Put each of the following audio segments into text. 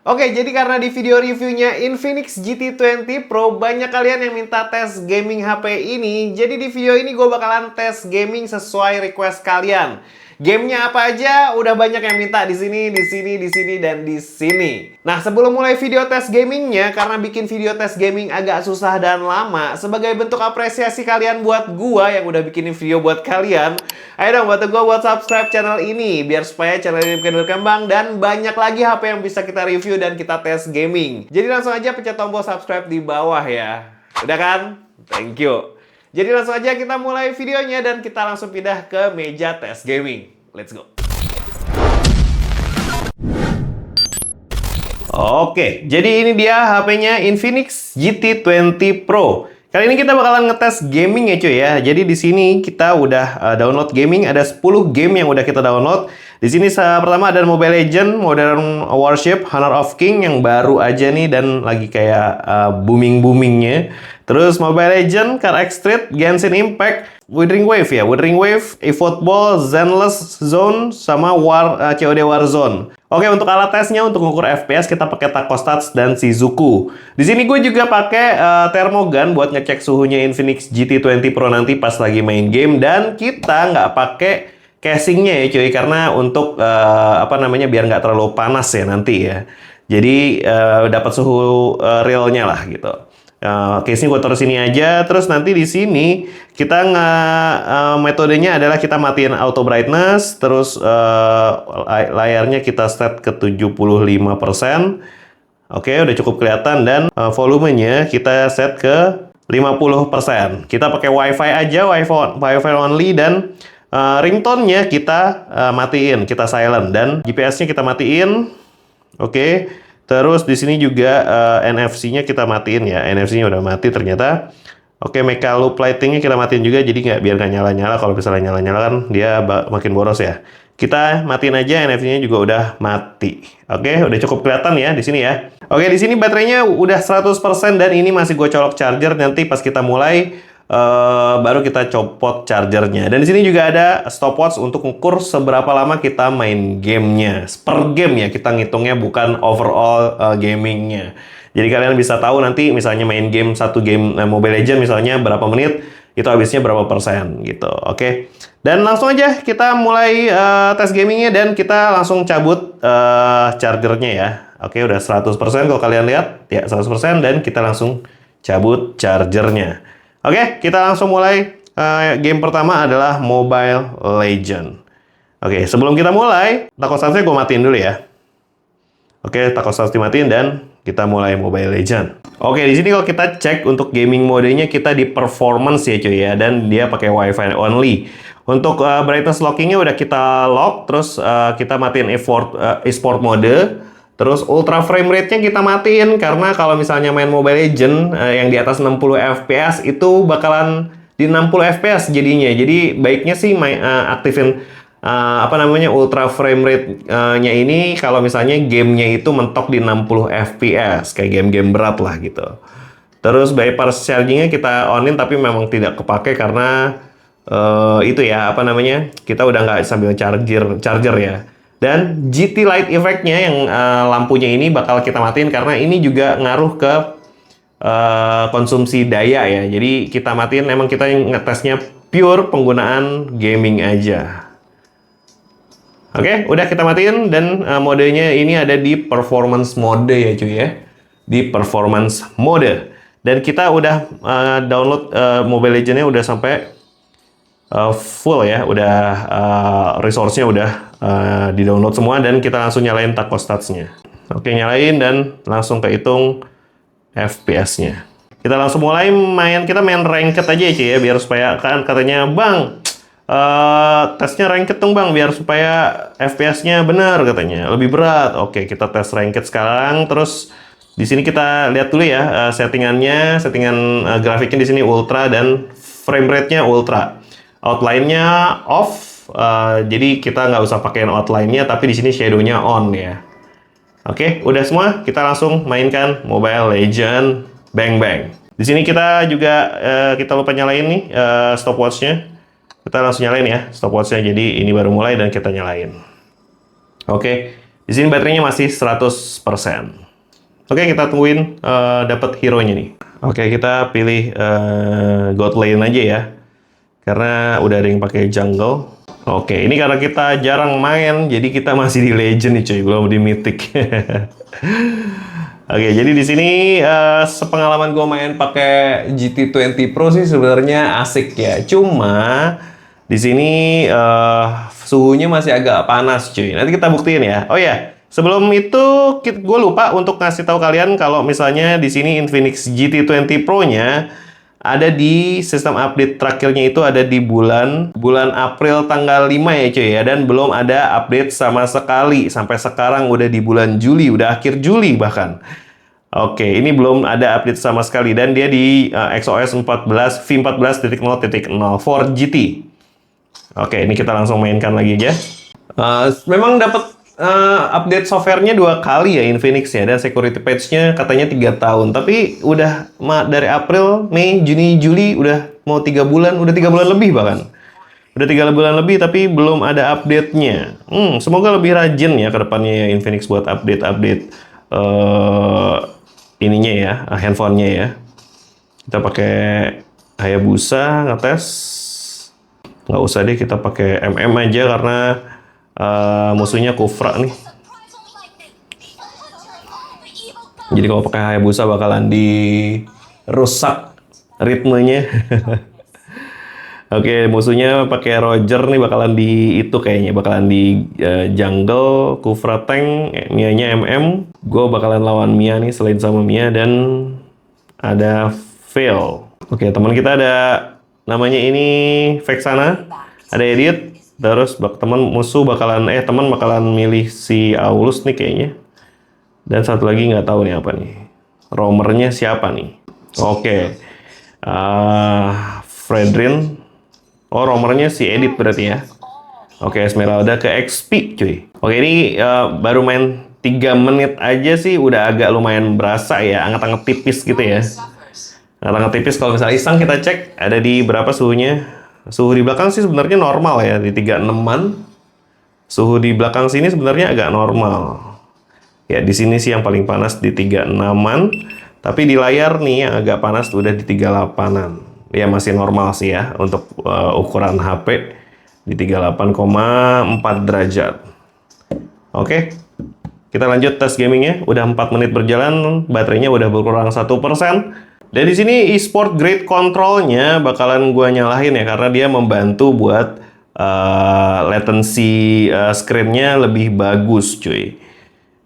Oke, jadi karena di video reviewnya Infinix GT20 Pro banyak kalian yang minta tes gaming HP ini. Jadi di video ini gue bakalan tes gaming sesuai request kalian. Gamenya apa aja? Udah banyak yang minta di sini, di sini, di sini, dan di sini. Nah, sebelum mulai video tes gamingnya, karena bikin video tes gaming agak susah dan lama, sebagai bentuk apresiasi kalian buat gua yang udah bikinin video buat kalian, ayo dong bantu gua buat subscribe channel ini, biar supaya channel ini makin berkembang dan banyak lagi HP yang bisa kita review dan kita tes gaming. Jadi langsung aja pencet tombol subscribe di bawah ya. Udah kan? Thank you. Jadi langsung aja kita mulai videonya dan kita langsung pindah ke meja tes gaming. Let's go. Oke, jadi ini dia HP-nya Infinix GT20 Pro. Kali ini kita bakalan ngetes gaming ya cuy ya. Jadi di sini kita udah download gaming, ada 10 game yang udah kita download. Di sini pertama ada Mobile Legends, Modern Warship, Honor of King yang baru aja nih dan lagi kayak booming-boomingnya. Terus Mobile Legends, Car X-Street, Genshin Impact, Wuthering Wave ya, Wuthering Wave, eFootball, Zenless Zone, sama COD Warzone. Oke, untuk alat tesnya untuk mengukur FPS kita pakai Tacostats dan Shizuku. Di sini gue juga pakai thermogun buat ngecek suhunya Infinix GT20 Pro nanti pas lagi main game, dan kita nggak pakai casingnya ya cuy, karena untuk biar nggak terlalu panas ya nanti ya. Jadi dapat suhu realnya lah gitu. Case ini gue taruh sini aja. Terus nanti di sini kita metodenya adalah kita matiin auto brightness, terus layarnya kita set ke 75%. Oke, udah cukup kelihatan, dan volumenya kita set ke 50%. Kita pakai WiFi aja, WiFi only, dan ringtone-nya kita matiin, kita silent, dan GPS-nya kita matiin. Oke. Terus di sini juga NFC-nya kita matiin ya. NFC-nya udah mati ternyata. Oke, mecha loop lighting-nya kita matiin juga, jadi biar nggak nyala-nyala. Kalau misalnya nyala-nyala kan dia makin boros ya. Kita matiin aja, NFC-nya juga udah mati. Oke, udah cukup kelihatan ya di sini ya. Oke, di sini baterainya udah 100% dan ini masih gue colok charger. Nanti pas kita mulai baru kita copot chargernya. Dan di sini juga ada stopwatch untuk ukur seberapa lama kita main gamenya. Per game ya, kita ngitungnya, bukan overall gamingnya. Jadi kalian bisa tahu nanti misalnya main game, satu game Mobile Legends misalnya berapa menit, itu habisnya berapa persen gitu. Oke. Dan langsung aja kita mulai tes gamingnya, dan kita langsung cabut chargernya ya. Oke, udah 100% kalau kalian lihat ya, 100%, dan kita langsung cabut chargernya. Oke, kita langsung mulai. Game pertama adalah Mobile Legends. Oke, sebelum kita mulai, Tacostats-nya gue matiin dulu ya. Oke, Tacostats dimatiin dan kita mulai Mobile Legends. Oke, di sini kalau kita cek untuk gaming modenya kita di performance ya cuy ya, dan dia pakai WiFi only. Untuk brightness locking-nya udah kita lock, terus kita matiin eSport mode. Terus ultra frame rate-nya kita matiin, karena kalau misalnya main Mobile Legends yang di atas 60 fps itu bakalan di 60 fps jadinya. Jadi baiknya sih aktifin ultra frame rate-nya ini kalau misalnya gamenya itu mentok di 60 fps, kayak game-game berat lah gitu. Terus bypass charging-nya kita onin, tapi memang tidak kepake karena itu ya kita udah nggak sambil charger ya. Dan GT Light Effect-nya yang lampunya ini bakal kita matiin, karena ini juga ngaruh ke konsumsi daya ya. Jadi kita matiin, emang kita ngetesnya pure penggunaan gaming aja. Oke, udah kita matiin, dan modenya ini ada di performance mode ya cuy ya. Di performance mode. Dan kita udah download Mobile Legends-nya udah sampai full ya, udah resource-nya udah di-download semua, dan kita langsung nyalain Tacostats-nya. Oke, nyalain dan langsung kehitung FPS-nya. Kita langsung mulai kita main ranked aja ya cuy ya, biar supaya kan katanya, "Bang, tesnya ranked dong Bang, biar supaya FPS-nya benar," katanya, "lebih berat." Oke, kita tes ranked sekarang. Terus di sini kita lihat dulu ya settingan grafiknya di sini ultra, dan frame rate-nya ultra. Outline-nya off, jadi kita nggak usah pakein outline-nya, tapi di sini shadow-nya on ya. Oke, udah semua, kita langsung mainkan Mobile Legends Bang Bang. Di sini kita juga kita lupa nyalain nih stopwatch-nya. Kita langsung nyalain ya stopwatch-nya, jadi ini baru mulai dan kita nyalain. Oke, Di sini baterainya masih 100%. Oke, kita tungguin dapat hero-nya nih. Oke, kita pilih God Lane aja ya. Karena udah ada yang pakai jungle. Oke, ini karena kita jarang main, jadi kita masih di Legend nih cuy, belum di Mythic. Oke, jadi di sini sepengalaman gue main pakai GT20 Pro sih sebenarnya asik ya. Cuma di sini suhunya masih agak panas cuy. Nanti kita buktiin ya. Oh ya, sebelum itu gue lupa untuk ngasih tahu kalian kalau misalnya di sini Infinix GT20 Pro-nya ada di sistem update terakhirnya itu ada di bulan April tanggal 5 ya cuy ya, dan belum ada update sama sekali sampai sekarang. Udah di bulan Juli, udah akhir Juli bahkan. Oke, ini belum ada update sama sekali dan dia di XOS 14 V14.0.0 for GT. Oke, ini kita langsung mainkan lagi aja. Memang dapat update softwarenya 2 kali ya Infinix ya, dan security patch-nya katanya 3 tahun. Tapi udah dari April, Mei, Juni, Juli udah mau 3 bulan, udah 3 bulan lebih bahkan. Udah 3 bulan lebih tapi belum ada update-nya. Semoga lebih rajin ya ke depannya ya Infinix buat update-update ininya ya, handphonenya ya. Kita pakai Hayabusa ngetes. Nggak usah deh, kita pakai MM aja karena musuhnya Kufra nih. Jadi kalau pakai Hayabusa bakalan dirusak ritmenya. Oke, musuhnya pakai Roger nih bakalan itu kayaknya bakalan di jungle, Kufra tank, Mia-nya MM. Gue bakalan lawan Mia nih selain sama Mia, dan ada Veil. Oke, teman kita ada namanya ini Vexana, ada Edit. Terus musuh bakalan teman bakalan milih si Aulus nih kayaknya. Dan satu lagi nggak tahu nih apa nih. Roamernya siapa nih? Oke. Fredrin. Oh, roamernya si Edit berarti ya. Oke, Esmeralda ke XP cuy. Oke, ini baru main 3 menit aja sih udah agak lumayan berasa ya, anget-anget tipis gitu ya. Anget-anget tipis. Kalau misalnya iseng kita cek ada di berapa suhunya. Suhu di belakang sih sebenarnya normal ya, di 36-an. Suhu di belakang sini sebenarnya agak normal. Ya, di sini sih yang paling panas di 36-an. Tapi di layar nih yang agak panas udah di 38-an. Ya masih normal sih ya untuk ukuran HP di 38,4 derajat. Oke, kita lanjut tes gamingnya. Udah 4 menit berjalan, baterainya udah berkurang 1%. Dan di sini eSport Grade Control-nya bakalan gua nyalahin ya, karena dia membantu buat latency screen-nya lebih bagus cuy.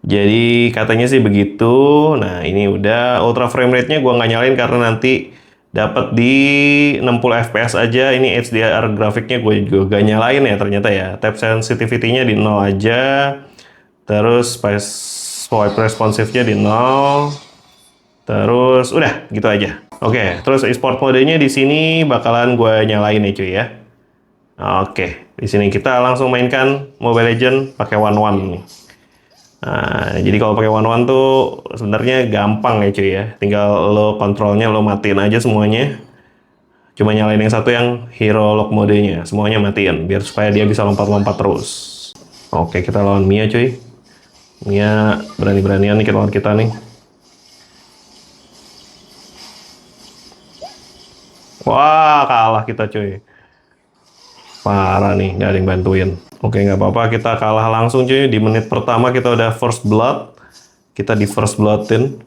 Jadi katanya sih begitu. Nah, ini udah ultra frame rate-nya gua nggak nyalain karena nanti dapat di 60 fps aja. Ini HDR grafiknya gue juga gak nyalain ya ternyata ya. Tap sensitivity-nya di 0 aja. Terus swipe responsive-nya di 0. Terus udah gitu aja. Oke, terus e-sport modenya di sini bakalan gue nyalain ya cuy ya. Oke, di sini kita langsung mainkan Mobile Legends pakai one-one nih. Nah, jadi kalau pakai one-one tuh sebenarnya gampang ya cuy ya. Tinggal lo kontrolnya lo matiin aja semuanya. Cuma nyalain yang satu yang hero lock modenya. Semuanya matiin biar supaya dia bisa lompat-lompat terus. Oke, kita lawan Mia cuy. Mia berani-beranian nih lawan kita nih. Wah, kalah kita cuy. Parah nih, nggak ada yang bantuin. Oke, nggak apa-apa, kita kalah langsung cuy. Di menit pertama kita udah first blood. Kita di first bloodin.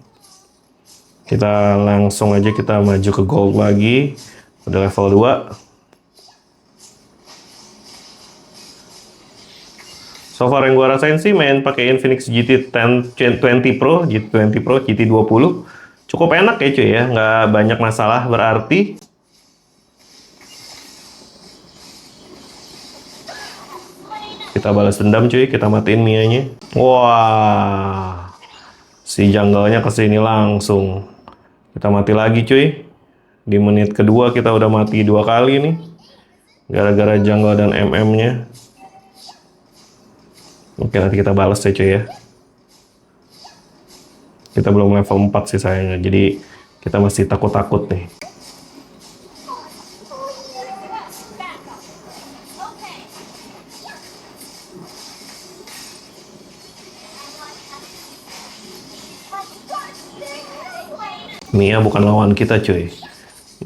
Kita langsung aja kita maju ke gold lagi. Udah level 2. So far yang gua rasain sih main pakai Infinix GT20 Pro, GT20 Pro, GT20. Cukup enak ya cuy ya, nggak banyak masalah berarti. Kita balas dendam cuy, kita matiin Mianya. Wah, si jungle-nya kesini langsung. Kita mati lagi cuy. Di menit kedua kita udah mati 2 kali nih. Gara-gara jungle dan MM-nya. Oke, nanti kita balas ya cuy ya. Kita belum level 4 sih sayangnya, jadi kita masih takut-takut nih. Mia bukan lawan kita cuy.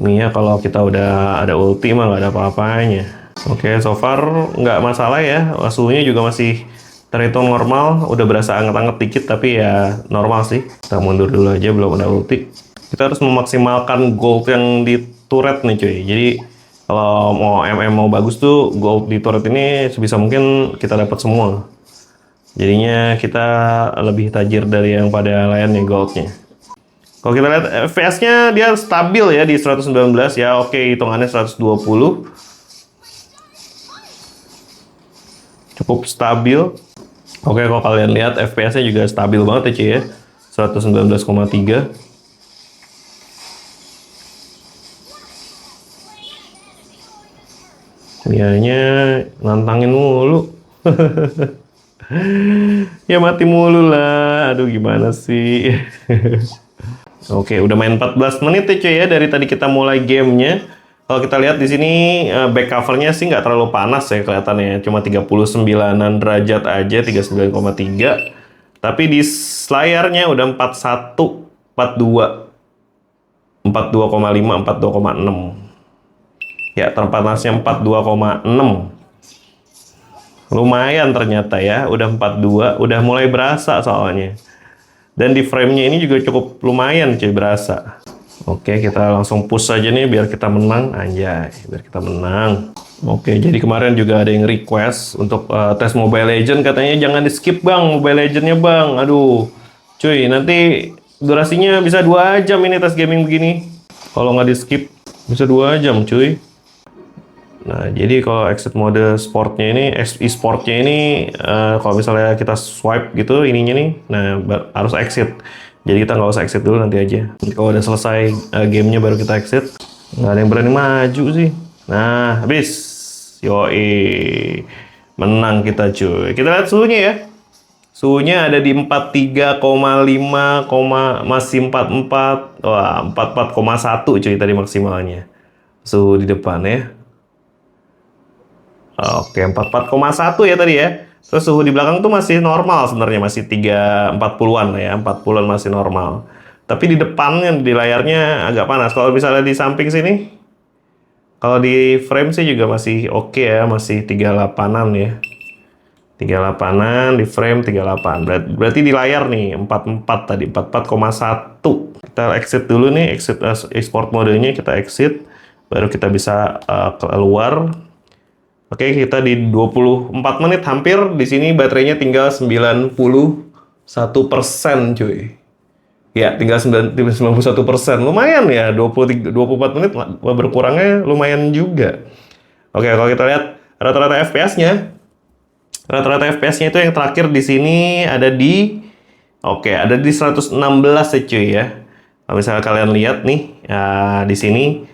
Mia kalau kita udah ada ulti mah nggak ada apa-apanya. Oke, so far nggak masalah ya. Suhunya juga masih terhitung normal. Udah berasa anget-anget dikit tapi ya normal sih. Kita mundur dulu aja, belum ada ulti. Kita harus memaksimalkan gold yang di turret nih cuy. Jadi kalau mau MM mau bagus tuh gold di turret ini sebisa mungkin kita dapat semua. Jadinya kita lebih tajir dari yang pada lain nih goldnya. Kalau kita lihat FPS-nya dia stabil ya di 119 ya. Oke, hitungannya 120. Cukup stabil. Oke, kalau kalian lihat FPS-nya juga stabil banget ya cuy ya. 119,3. Mianya nantangin mulu. Ya mati mulu lah. Aduh gimana sih. Oke, udah main 14 menit ya cuy ya dari tadi kita mulai gamenya. Kalau kita lihat di sini back covernya sih nggak terlalu panas ya kelihatannya. Cuma 39-an derajat aja, 39,3. Tapi di layarnya udah 41, 42, 42,5, 42,6. Ya, terpanasnya 42,6. Lumayan ternyata ya, udah 42, udah mulai berasa soalnya. Dan di frame-nya ini juga cukup lumayan cuy, berasa. Oke, kita langsung push aja nih biar kita menang. Anjay, biar kita menang. Oke, jadi kemarin juga ada yang request untuk tes Mobile Legends. Katanya jangan di-skip bang, Mobile Legends-nya bang. Aduh, cuy, nanti durasinya bisa 2 jam ini tes gaming begini. Kalau nggak di-skip, bisa 2 jam cuy. Nah, jadi kalau exit mode sportnya ini, e-sportnya ini, kalau misalnya kita swipe gitu ininya nih, nah harus exit. Jadi kita nggak usah exit dulu, nanti aja. Kalau udah selesai gamenya baru kita exit. Nggak ada yang berani maju sih. Nah, habis. Yoi. Menang kita cuy. Kita lihat suhunya ya. Suhunya ada di 43,5, masih 44. Wah, 44,1 cuy tadi maksimalnya. Suhu di depan ya. Oke, 44,1 ya tadi ya. Terus suhu di belakang tuh masih normal sebenarnya, masih 340-an ya, 40-an masih normal. Tapi di depannya, di layarnya agak panas. Kalau misalnya di samping sini, kalau di frame sih juga masih oke ya, masih 38-an ya. 38-an, di frame 38. Berarti di layar nih, 44 tadi, 44,1. Kita exit dulu nih, exit export modenya, kita exit. Baru kita bisa keluar. Oke, kita di 24 menit hampir. Di sini baterainya tinggal 91%, cuy. Ya, tinggal 91%. Lumayan ya, 24 menit berkurangnya lumayan juga. Oke, kalau kita lihat rata-rata FPS-nya. Rata-rata FPS-nya itu yang terakhir di sini ada di ada di 116 ya, cuy ya. Kalau misalnya kalian lihat nih, di sini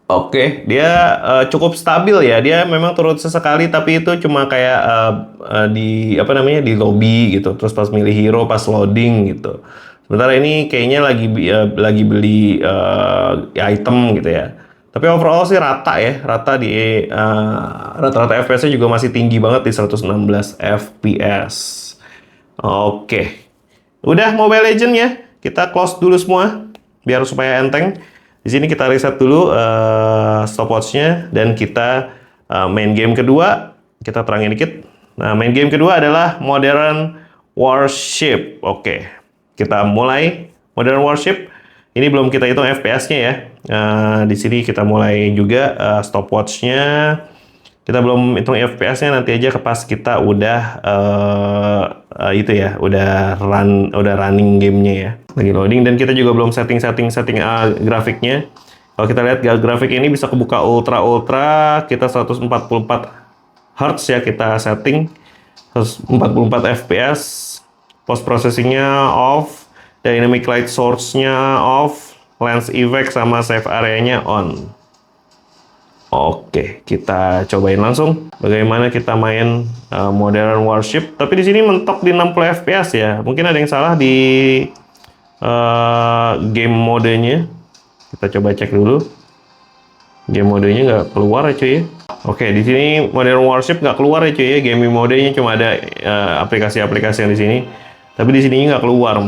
oke, dia cukup stabil ya. Dia memang turun sesekali, tapi itu cuma kayak di apa namanya di lobby gitu. Terus pas milih hero, pas loading gitu. Sementara ini kayaknya lagi beli item gitu ya. Tapi overall sih rata ya, rata di rata-rata FPS-nya juga masih tinggi banget di 116 FPS. Oke, udah Mobile Legends ya. Kita close dulu semua biar supaya enteng. Di sini kita reset dulu stopwatch-nya dan kita main game kedua. Kita terangin dikit. Nah, main game kedua adalah Modern Warship. Oke, kita mulai Modern Warship. Ini belum kita hitung FPS-nya ya. Di sini kita mulai juga stopwatch-nya. Kita belum hitung FPS-nya, nanti aja pas kita udah itu ya, udah running gamenya ya, lagi loading. Dan kita juga belum setting grafiknya. Kalau kita lihat grafik ini bisa kebuka ultra, kita 144 Hz ya kita setting, 144 FPS, post processingnya off, dynamic light source-nya off, lens effect sama save area-nya on. Oke, kita cobain langsung bagaimana kita main Modern Warship. Tapi di sini mentok di 60 FPS ya. Mungkin ada yang salah di game modenya. Kita coba cek dulu. Game modenya nggak keluar ya cuy ya. Oke, di sini Modern Warship nggak keluar ya cuy ya. Game modenya cuma ada aplikasi-aplikasi yang di sini. Tapi di sini nggak keluar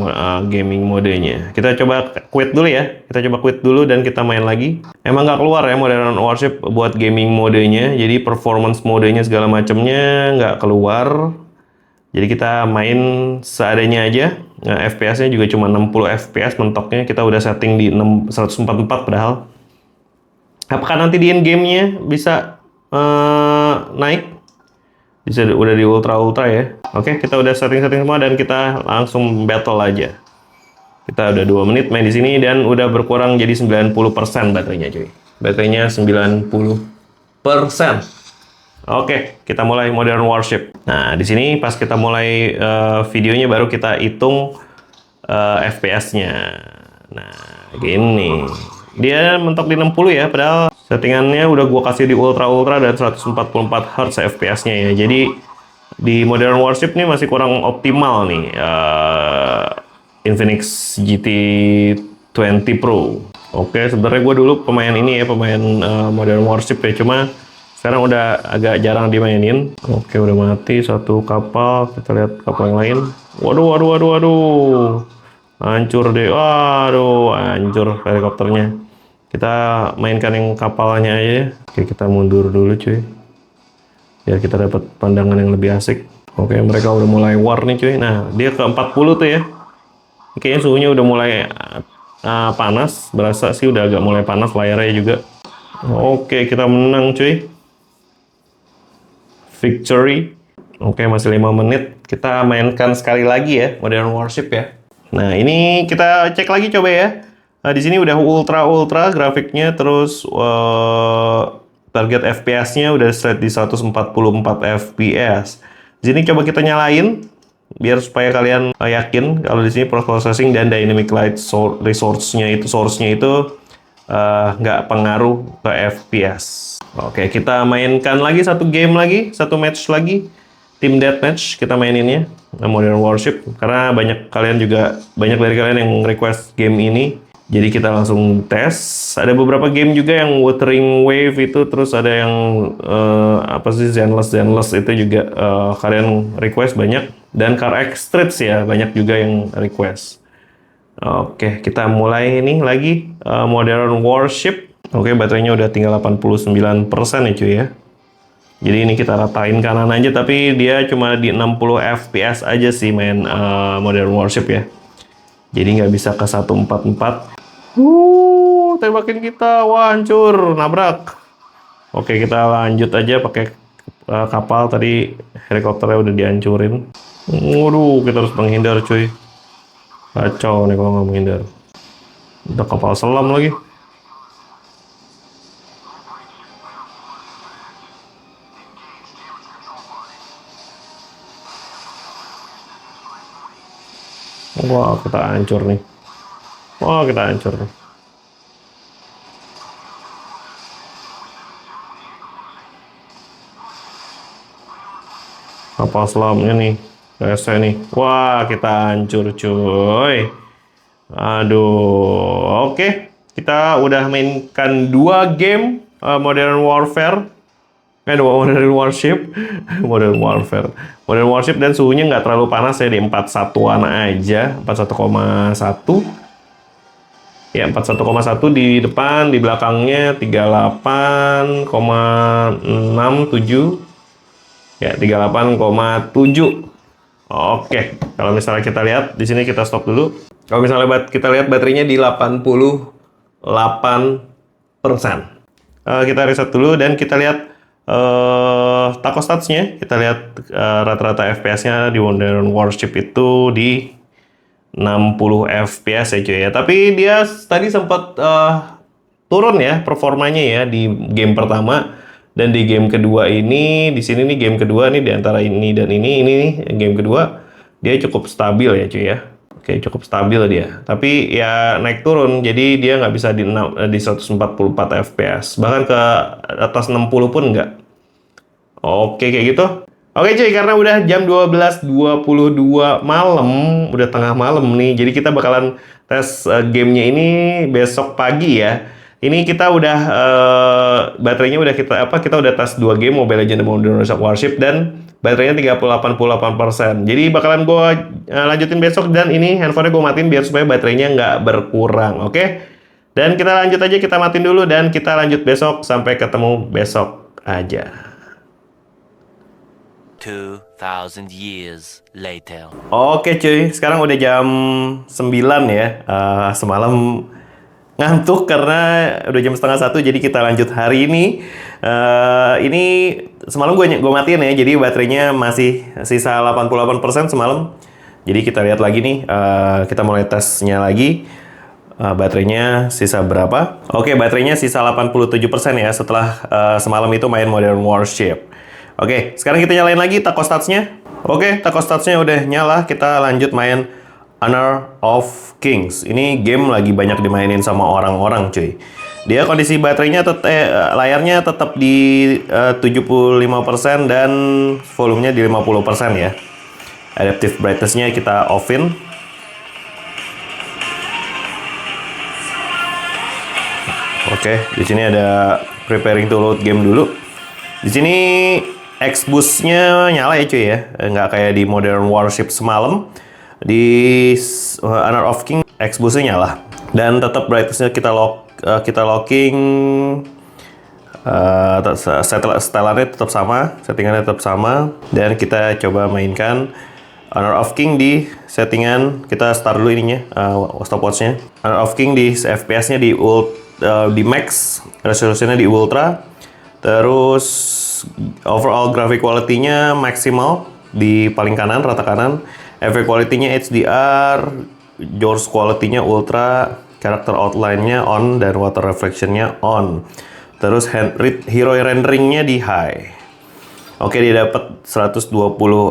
gaming modenya. Kita coba quit dulu ya. Kita coba quit dulu dan kita main lagi. Emang nggak keluar ya Modern Warship buat gaming modenya. Jadi performance modenya segala macamnya nggak keluar. Jadi kita main seadanya aja. Nah, FPS-nya juga cuma 60 FPS mentoknya. Kita udah setting di 144 padahal. Apakah nanti di in-game-nya bisa naik? Bisa udah di ultra ya. Oke, kita udah setting semua dan kita langsung battle aja. Kita udah 2 menit main di sini dan udah berkurang jadi 90% baterainya cuy. Baterainya 90%. Oke, kita mulai Modern Warship. Nah, di sini pas kita mulai videonya baru kita hitung FPS-nya. Nah, gini. Dia mentok di 60 ya, padahal settingannya udah gua kasih di ultra dan 144 Hz FPS-nya ya. Jadi di Modern Warship nih masih kurang optimal nih Infinix GT20 Pro. Oke, sebenarnya gue dulu pemain ini ya, pemain Modern Warship ya, cuma sekarang udah agak jarang dimainin. Oke, udah mati satu kapal. Kita lihat kapal yang lain. Waduh. Hancur deh. Waduh, hancur helikopternya. Kita mainkan yang kapalnya aja ya. Oke, kita mundur dulu cuy. Biar kita dapat pandangan yang lebih asik. Oke, mereka udah mulai war nih cuy. Nah, dia ke 40 tuh ya. Kayaknya suhunya udah mulai panas. Berasa sih udah agak mulai panas layarnya juga. Oke, kita menang cuy. Victory. Oke, masih 5 menit. Kita mainkan sekali lagi ya, Modern Warship ya. Nah, ini kita cek lagi coba ya. Nah, di sini udah ultra grafiknya, terus target FPS-nya udah set di 144 FPS. Di sini coba kita nyalain biar supaya kalian yakin kalau di sini processing dan dynamic light source-nya itu nggak pengaruh ke FPS. Oke, kita mainkan lagi satu match lagi, Team Deathmatch kita maininnya, Modern Warship, karena banyak dari kalian yang request game ini, jadi kita langsung tes. Ada beberapa game juga yang Wuthering Wave itu, terus ada yang Zenless itu juga kalian request banyak, dan Car X Street ya banyak juga yang request. Oke, kita mulai ini lagi Modern Warship. Oke, baterainya udah tinggal 89% ya cuy ya. Jadi ini kita ratain kanan aja, tapi dia cuma di 60 FPS aja sih main Modern Warship ya. Jadi nggak bisa ke 144. Tembakin kita, wah hancur, nabrak. Oke, kita lanjut aja pakai kapal. Tadi helikopternya udah dihancurin. Waduh, kita harus menghindar cuy. Kacau nih kalau nggak menghindar. Udah kapal selam lagi. Wah, kita hancur nih. Kapal selamnya nih. Rese nih. Wah, kita hancur cuy. Aduh. Oke. Kita udah mainkan 2 game Modern Warfare. Modern Warship. Modern Warship dan suhunya nggak terlalu panas ya, di 41-an aja. 41,1. Ya, 41,1 di depan, di belakangnya 38,67. Ya, 38,7. Oke, kalau misalnya kita lihat di sini, kita stop dulu. Kalau misalnya kita lihat baterainya di 88%. Kita reset dulu dan kita lihat taco stats-nya. Kita lihat rata-rata FPS-nya di Modern Warship itu di 60 FPS ya cuy ya. Tapi dia tadi sempat turun ya performanya ya di game pertama, dan di game kedua ini, di sini nih game kedua nih, di antara ini dan ini nih game kedua, dia cukup stabil ya cuy ya. Oke, cukup stabil dia. Tapi ya naik turun, jadi dia nggak bisa di 144 FPS. Bahkan ke atas 60 pun nggak. Oke, kayak gitu. Oke cuy, karena udah jam 12.22 malam, udah tengah malam nih, jadi kita bakalan tes gamenya ini besok pagi ya. Ini kita udah baterainya udah kita udah tes 2 game Mobile Legends dan Modern Warship dan baterainya 88%. Jadi bakalan gue lanjutin besok dan ini handphonenya gue matiin biar supaya baterainya nggak berkurang, oke? Dan kita lanjut aja, kita matiin dulu dan kita lanjut besok. Sampai ketemu besok aja. 2000 years later. Oke cuy, sekarang udah jam 9 ya. Semalam ngantuk karena udah jam setengah 1, jadi kita lanjut hari ini. Ini semalam gue matiin ya, jadi baterainya masih sisa 88% semalam. Jadi kita lihat lagi nih, kita mulai tesnya lagi. Baterainya sisa berapa? Oke, baterainya sisa 87% ya setelah semalam itu main Modern Warship. Oke, sekarang kita nyalain lagi Taco Stats-nya. Oke, Taco Stats-nya udah nyala, kita lanjut main Honor of Kings. Ini game lagi banyak dimainin sama orang-orang cuy. Dia kondisi baterainya layarnya tetap di 75% dan volumenya di 50% ya. Adaptive brightness-nya kita off-in. Oke, di sini ada preparing to load game dulu. Di sini X-Boost-nya nyala ya cuy ya. Nggak kayak di Modern Warship semalam. Di Honor of King X-Boost-nya nyala. Dan tetap brightness-nya kita locking, setelannya tetap sama, settingannya tetap sama. Dan kita coba mainkan Honor of King di settingan, kita start dulu ininya, stopwatch-nya. Honor of King di FPS-nya di max, resolusinya di ultra. Terus overall graphic quality-nya maksimal di paling kanan, rata kanan. Effect quality-nya HDR, Jaws quality-nya ultra, character outline-nya on, dan water reflection-nya on. Terus hero rendering-nya di high. Oke, dia dapat 120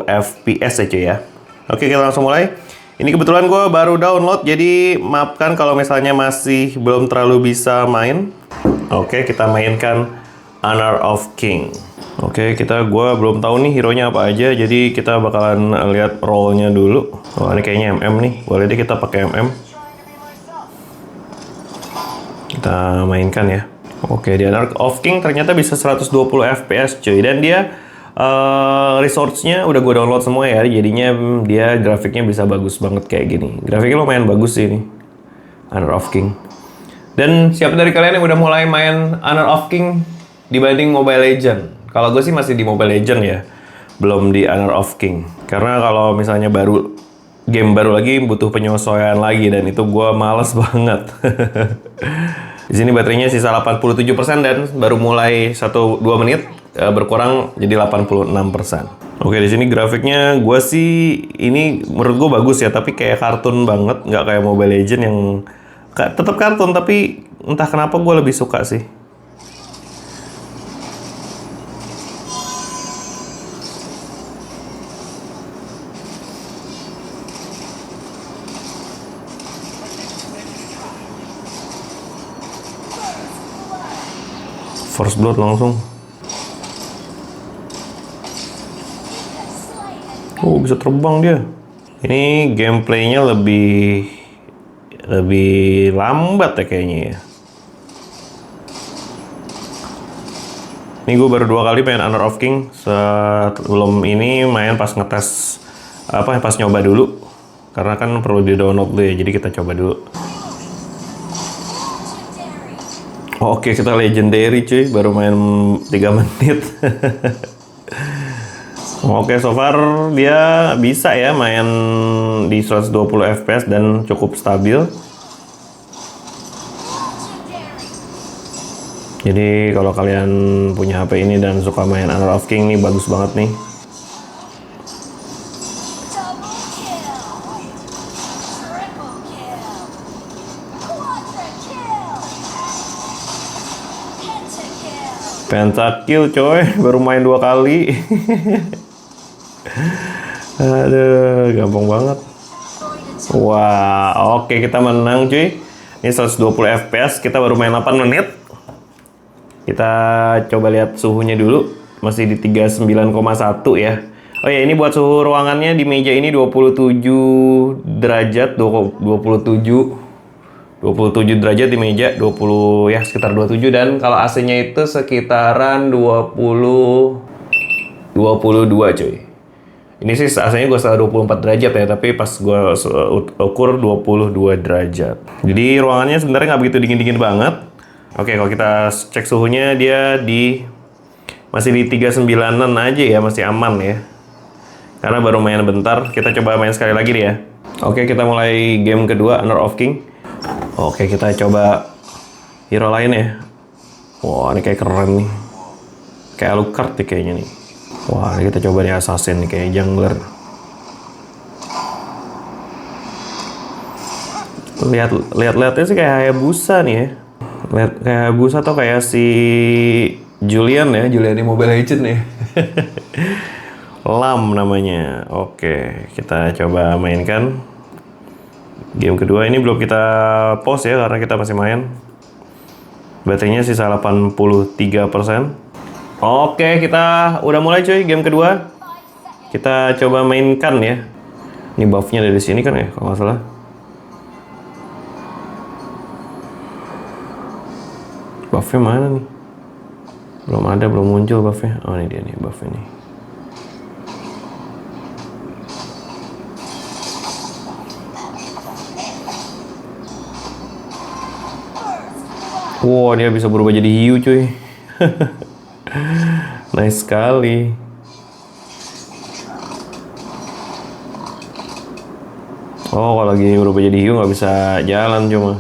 FPS ya cuy ya. Oke, kita langsung mulai. Ini kebetulan gue baru download, jadi maafkan kalau misalnya masih belum terlalu bisa main. Oke, kita mainkan Honor of King. Oke, gue belum tahu nih hero-nya apa aja, jadi kita bakalan lihat role-nya dulu. Oh, ini kayaknya MM nih, boleh deh kita pakai MM. Kita mainkan ya. Oke, di Honor of King ternyata bisa 120 FPS cuy, dan dia resource-nya udah gue download semua ya, jadinya dia grafiknya bisa bagus banget kayak gini. Grafiknya lumayan bagus sih ini, Honor of King. Dan siapa dari kalian yang udah mulai main Honor of King dibanding Mobile Legends? Kalau gue sih masih di Mobile Legends ya, belum di Honor of King. Karena kalau misalnya game baru lagi butuh penyesuaian lagi, dan itu gue males banget. Di sini baterainya sisa 87% dan baru mulai 1-2 menit berkurang jadi 86%. Oke, di sini grafiknya gue sih ini menurut gue bagus ya, tapi kayak kartun banget, nggak kayak Mobile Legends yang tetap kartun, tapi entah kenapa gue lebih suka sih. First blood langsung. Oh, bisa terbang dia. Ini gameplaynya lebih lambat ya kayaknya ya. Ini gue baru 2 kali main Honor of King. Sebelum ini main pas ngetes pas nyoba dulu. Karena kan perlu di download dulu ya, jadi kita coba dulu. Oke, kita legendary cuy, baru main 3 menit. Oke, so far dia bisa ya main di 120 FPS dan cukup stabil. Jadi kalau kalian punya HP ini dan suka main Honor of King nih, bagus banget nih. Pentakill coy, baru main 2 kali. Aduh, gampang banget. Wah, oke, kita menang cuy. Ini 120 FPS, kita baru main 8 menit. Kita coba lihat suhunya dulu. Masih di 39,1 ya. Oh ya, ini buat suhu ruangannya di meja ini 27 derajat, 27. 27 derajat di meja, 20 ya sekitar 27, dan kalau AC-nya itu sekitaran 22 cuy. Ini sih AC-nya gue salah 24 derajat ya, tapi pas gue ukur 22 derajat. Jadi ruangannya sebenarnya nggak begitu dingin-dingin banget. Oke, kalau kita cek suhunya dia masih di 39-an aja ya, masih aman ya. Karena baru main bentar, kita coba main sekali lagi nih ya. Oke, kita mulai game kedua, Honor of King. Oke, kita coba hero lain ya. Wah, ini kayak keren nih. Kayak Alucard nih kayaknya nih. Wah, ini kita coba nih Assassin nih, kayak jungler. Lihat-lihatnya sih kayak Hayabusa nih ya. Lihat kayak Hayabusa atau kayak si Julian ya, Julian di Mobile Legends ya. Lam namanya. Oke, kita coba mainkan. Game kedua ini belum kita pause ya, karena kita masih main. Baterainya sisa 83%. Oke, kita udah mulai cuy game kedua. Kita coba mainkan ya. Ini buff-nya dari sini kan ya, kalau nggak salah. Buff-nya mana nih? Belum muncul buff-nya. Oh, ini dia nih buff-nya nih. Wow, dia bisa berubah jadi hiu cuy. Nice sekali. Oh, kalau lagi berubah jadi hiu nggak bisa jalan cuma.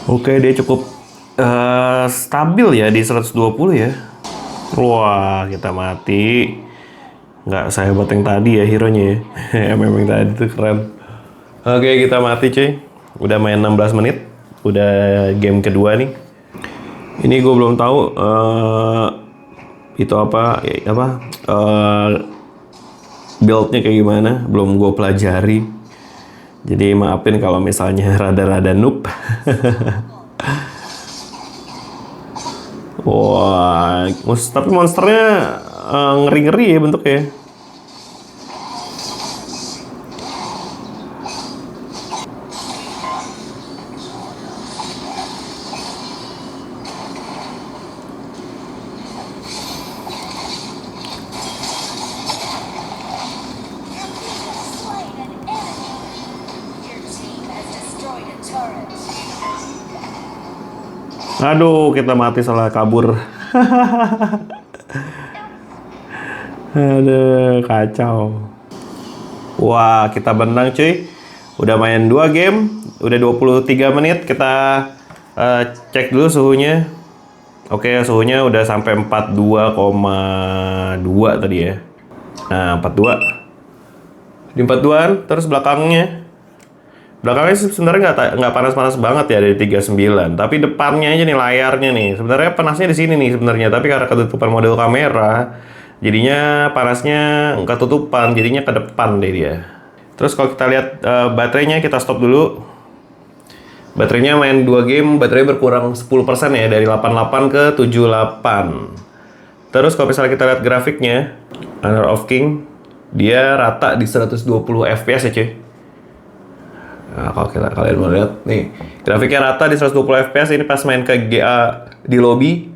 Oke, dia cukup stabil ya di 120 ya. Wah, kita mati. Nggak sehebat yang tadi ya hero-nya ya. Memang tadi tuh keren. Oke, kita mati cuy. Udah main 16 menit. Udah game kedua nih. Ini gue belum tahu itu build-nya kayak gimana, belum gue pelajari. Jadi maafin kalau misalnya rada-rada noob. Wah, tapi monsternya ngeri-ngeri ya bentuknya. Aduh, kita mati salah kabur. Aduh, kacau. Wah, kita menang cuy. Udah main 2 game, udah 23 menit. Kita cek dulu suhunya. Oke, suhunya udah sampai 42,2 tadi ya. Nah, 42. Di 42-an, terus belakangnya sih sebenarnya nggak panas-panas banget ya dari 39, tapi depannya aja nih, layarnya nih. Sebenarnya panasnya di sini nih sebenarnya, tapi karena ketutupan model kamera, jadinya panasnya nggak ketutupan, jadinya ke depan deh dia. Terus kalau kita lihat baterainya, kita stop dulu. Baterainya main 2 game, baterai berkurang 10% ya, dari 88 ke 78. Terus kalau misalnya kita lihat grafiknya, Honor of King, dia rata di 120 fps ya cuy. Nah, kalau kalian mau lihat nih, grafiknya rata di 120 fps. Ini pas main ke GA di lobby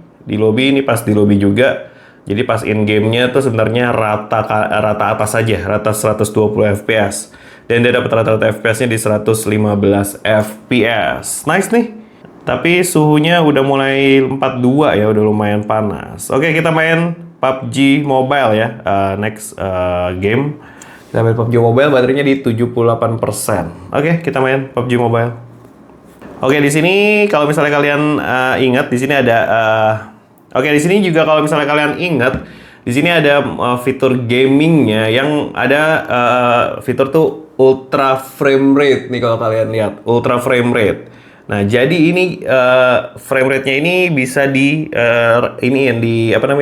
ini pas di lobby juga. Jadi pas in game-nya tuh sebenarnya rata atas saja, rata 120 fps. Dan dia dapat rata-rata FPS-nya di 115 fps. Nice nih. Tapi suhunya udah mulai 42 ya, udah lumayan panas. Oke, kita main PUBG Mobile ya. Next game. Kita main PUBG Mobile, baterainya di 78%. Oke, kita main PUBG Mobile. Oke, di sini kalau misalnya kalian ingat, di sini ada oke, di sini juga kalau misalnya kalian ingat, di sini ada fitur gamingnya yang ada fitur tuh ultra frame rate nih, kalau kalian lihat ultra frame rate. Nah, jadi ini frame rate-nya ini bisa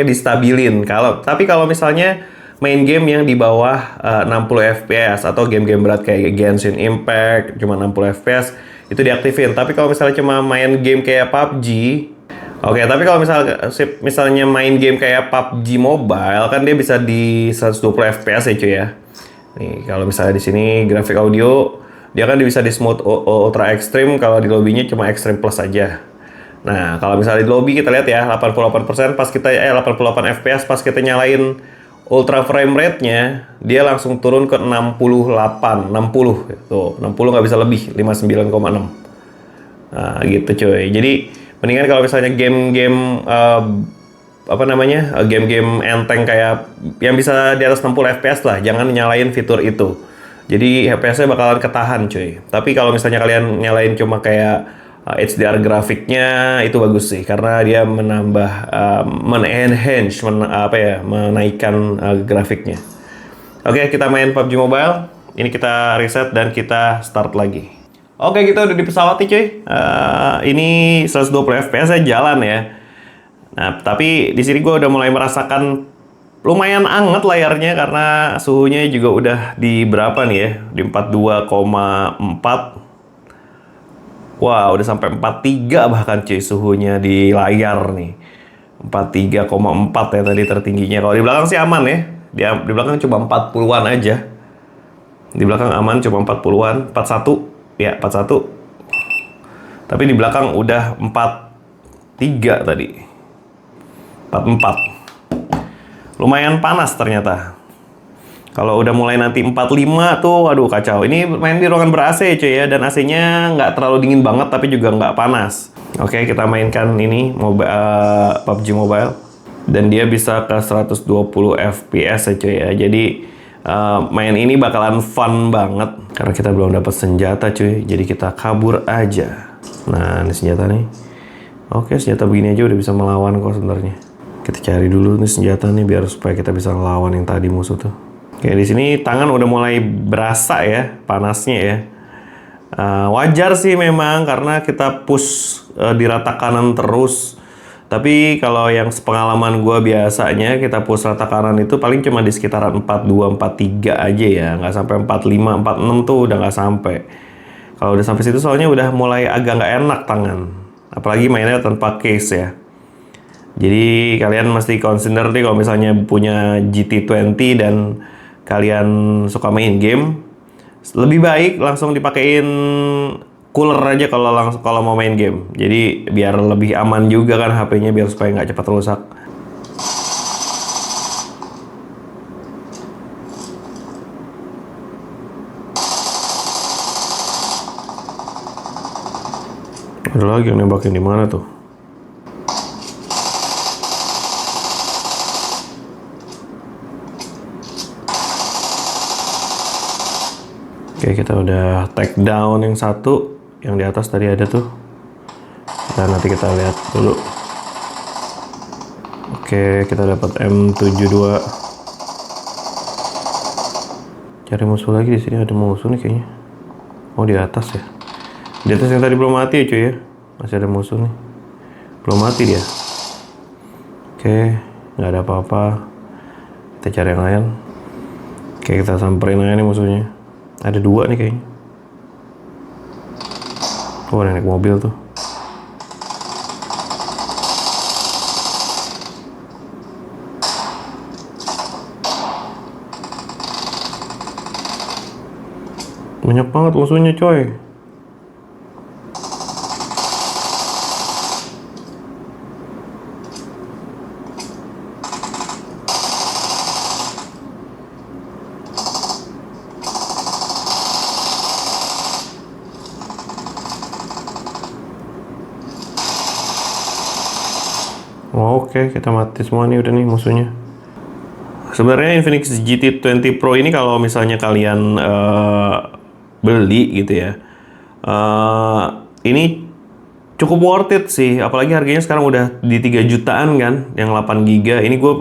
distabilin. Tapi kalau misalnya main game yang di bawah 60 fps atau game-game berat kayak Genshin Impact cuma 60 fps itu diaktifin. Tapi kalau misalnya cuma main game kayak PUBG, oke, tapi kalau misalnya main game kayak PUBG Mobile kan dia bisa di 120 fps ya cuy ya. Nih, kalau misalnya di sini grafik audio dia kan bisa di smooth ultra extreme, kalau di lobbynya cuma extreme plus aja. Nah, kalau misalnya di lobby kita lihat ya, 88% pas kita 88 fps pas kita nyalain ultra frame rate-nya, dia langsung turun ke 68, 60. Tuh, 60 nggak bisa lebih, 59,6. Nah, gitu cuy. Jadi, mendingan kalau misalnya game-game apa namanya, game-game enteng kayak yang bisa di atas 60 fps lah, jangan nyalain fitur itu. Jadi FPS-nya bakalan ketahan cuy. Tapi kalau misalnya kalian nyalain cuma kayak HDR grafiknya, itu bagus sih karena dia menambah men-enhance menaikkan grafiknya. Oke, kita main PUBG Mobile. Ini kita reset dan kita start lagi. Oke, kita udah di pesawat nih cuy. Ini 120 fps saya jalan ya. Nah, tapi di sini gue udah mulai merasakan lumayan anget layarnya karena suhunya juga udah di berapa nih ya? Di 42,4. Wah, udah sampai 43 bahkan cuy suhunya di layar nih. 43,4 ya tadi tertingginya. Kalau di belakang sih aman ya. Di belakang cuma 40-an aja. Di belakang aman cuma 40-an, 41. Ya, 41. Tapi di belakang udah 43 tadi. 44. Lumayan panas ternyata. Kalau udah mulai nanti 45 tuh, aduh kacau. Ini main di ruangan ber-AC cuy ya, dan AC-nya nggak terlalu dingin banget tapi juga nggak panas. Oke, kita mainkan ini PUBG Mobile. Dan dia bisa ke 120 fps ya cuy ya. Jadi main ini bakalan fun banget. Karena kita belum dapat senjata cuy, jadi kita kabur aja. Nah, ini senjata nih. Oke, senjata begini aja udah bisa melawan kok sebenarnya. Kita cari dulu nih senjata nih biar supaya kita bisa ngelawan yang tadi musuh tuh. Oke, di sini tangan udah mulai berasa ya panasnya ya. Wajar sih memang karena kita push di rata kanan terus. Tapi kalau yang sepengalaman gue biasanya kita push rata kanan itu paling cuma di sekitaran 42, 43 aja ya. Nggak sampai 45, 46 tuh udah nggak sampai. Kalau udah sampai situ soalnya udah mulai agak nggak enak tangan. Apalagi mainnya tanpa case ya. Jadi kalian mesti consider nih kalau misalnya punya GT20 dan kalian suka main game, lebih baik langsung dipakein cooler aja kalau mau main game. Jadi biar lebih aman juga kan HP-nya biar supaya nggak cepat rusak. Ada lagi yang nembakin di mana tuh? Oke, kita udah take down yang satu. Yang di atas tadi ada tuh. Dan nanti kita lihat dulu. Oke, kita dapat M72. Cari musuh lagi di sini, ada musuh nih kayaknya. Oh, di atas ya. Di atas yang tadi belum mati ya cuy ya. Masih ada musuh nih. Belum mati dia. Oke, nggak ada apa-apa. Kita cari yang lain. Oke, kita samperin aja nih musuhnya. Ada dua nih kayaknya. Oh, ada naik mobil tuh. Banyak banget musuhnya coy. Oke, kita mati semua nih udah nih musuhnya. Sebenarnya Infinix GT20 Pro ini kalau misalnya kalian beli gitu ya, ini cukup worth it sih. Apalagi harganya sekarang udah di 3 jutaan kan, yang 8 GB. Ini gue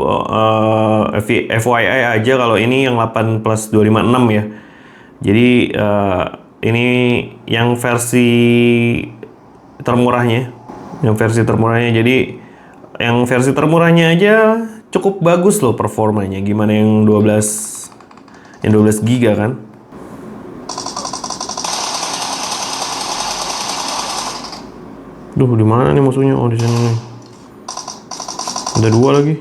FYI aja kalau ini yang 8 plus 256 ya. Jadi ini yang versi termurahnya. Jadi yang versi termurahnya aja cukup bagus loh performanya. Gimana yang 12 GB kan? Duh, di mana nih musuhnya? Oh, di sini nih. Ada dua lagi.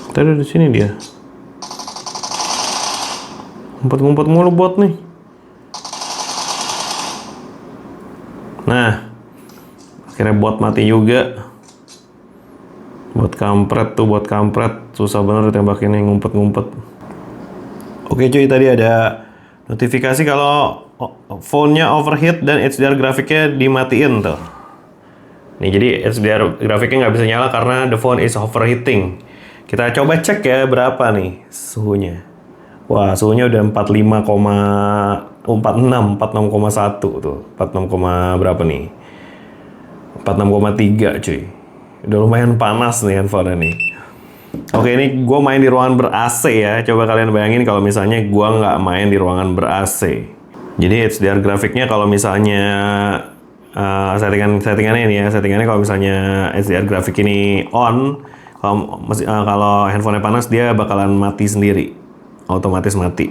Tadi di sini dia. Ngumpet-ngumpet mulu bot nih. Nah, akhirnya bot mati juga. Bot kampret tuh, bot kampret. Susah bener tembakinnya, ngumpet-ngumpet. Oke cuy, tadi ada notifikasi kalau phone-nya overheat dan HDR grafiknya dimatiin tuh. Nih, jadi HDR grafiknya nggak bisa nyala karena the phone is overheating. Kita coba cek ya berapa nih suhunya. Wah, suhunya udah 46,1 tuh. 46, berapa nih? 46,3 cuy. Udah lumayan panas nih handphone nih. Oke, ini gue main di ruangan ber-AC ya. Coba kalian bayangin kalau misalnya gue nggak main di ruangan ber-AC. Jadi HDR grafiknya kalau misalnya settingannya ini ya. Settingannya kalau misalnya HDR grafik ini on, kalau handphonenya panas dia bakalan mati sendiri. Otomatis mati.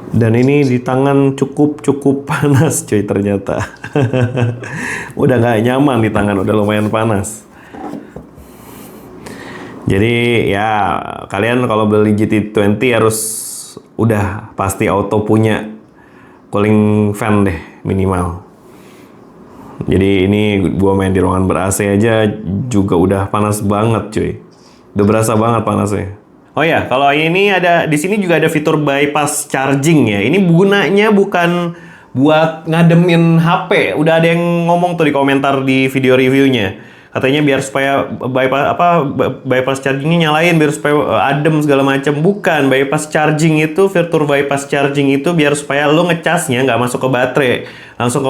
Dan ini di tangan cukup panas cuy ternyata. Udah nggak nyaman di tangan, udah lumayan panas. Jadi ya kalian kalau beli GT20 harus udah pasti auto punya cooling fan deh minimal. Jadi ini gua main di ruangan ber-AC aja juga udah panas banget cuy. Udah berasa banget panasnya. Oh ya, kalau ini ada di sini juga ada fitur bypass charging ya. Ini gunanya bukan buat ngademin HP. Udah ada yang ngomong tuh di komentar di video reviewnya. Katanya biar supaya bypass chargingnya nyalain biar supaya adem segala macam. Bukan, bypass charging itu fitur bypass charging itu biar supaya lo ngecasnya nggak masuk ke baterai, langsung ke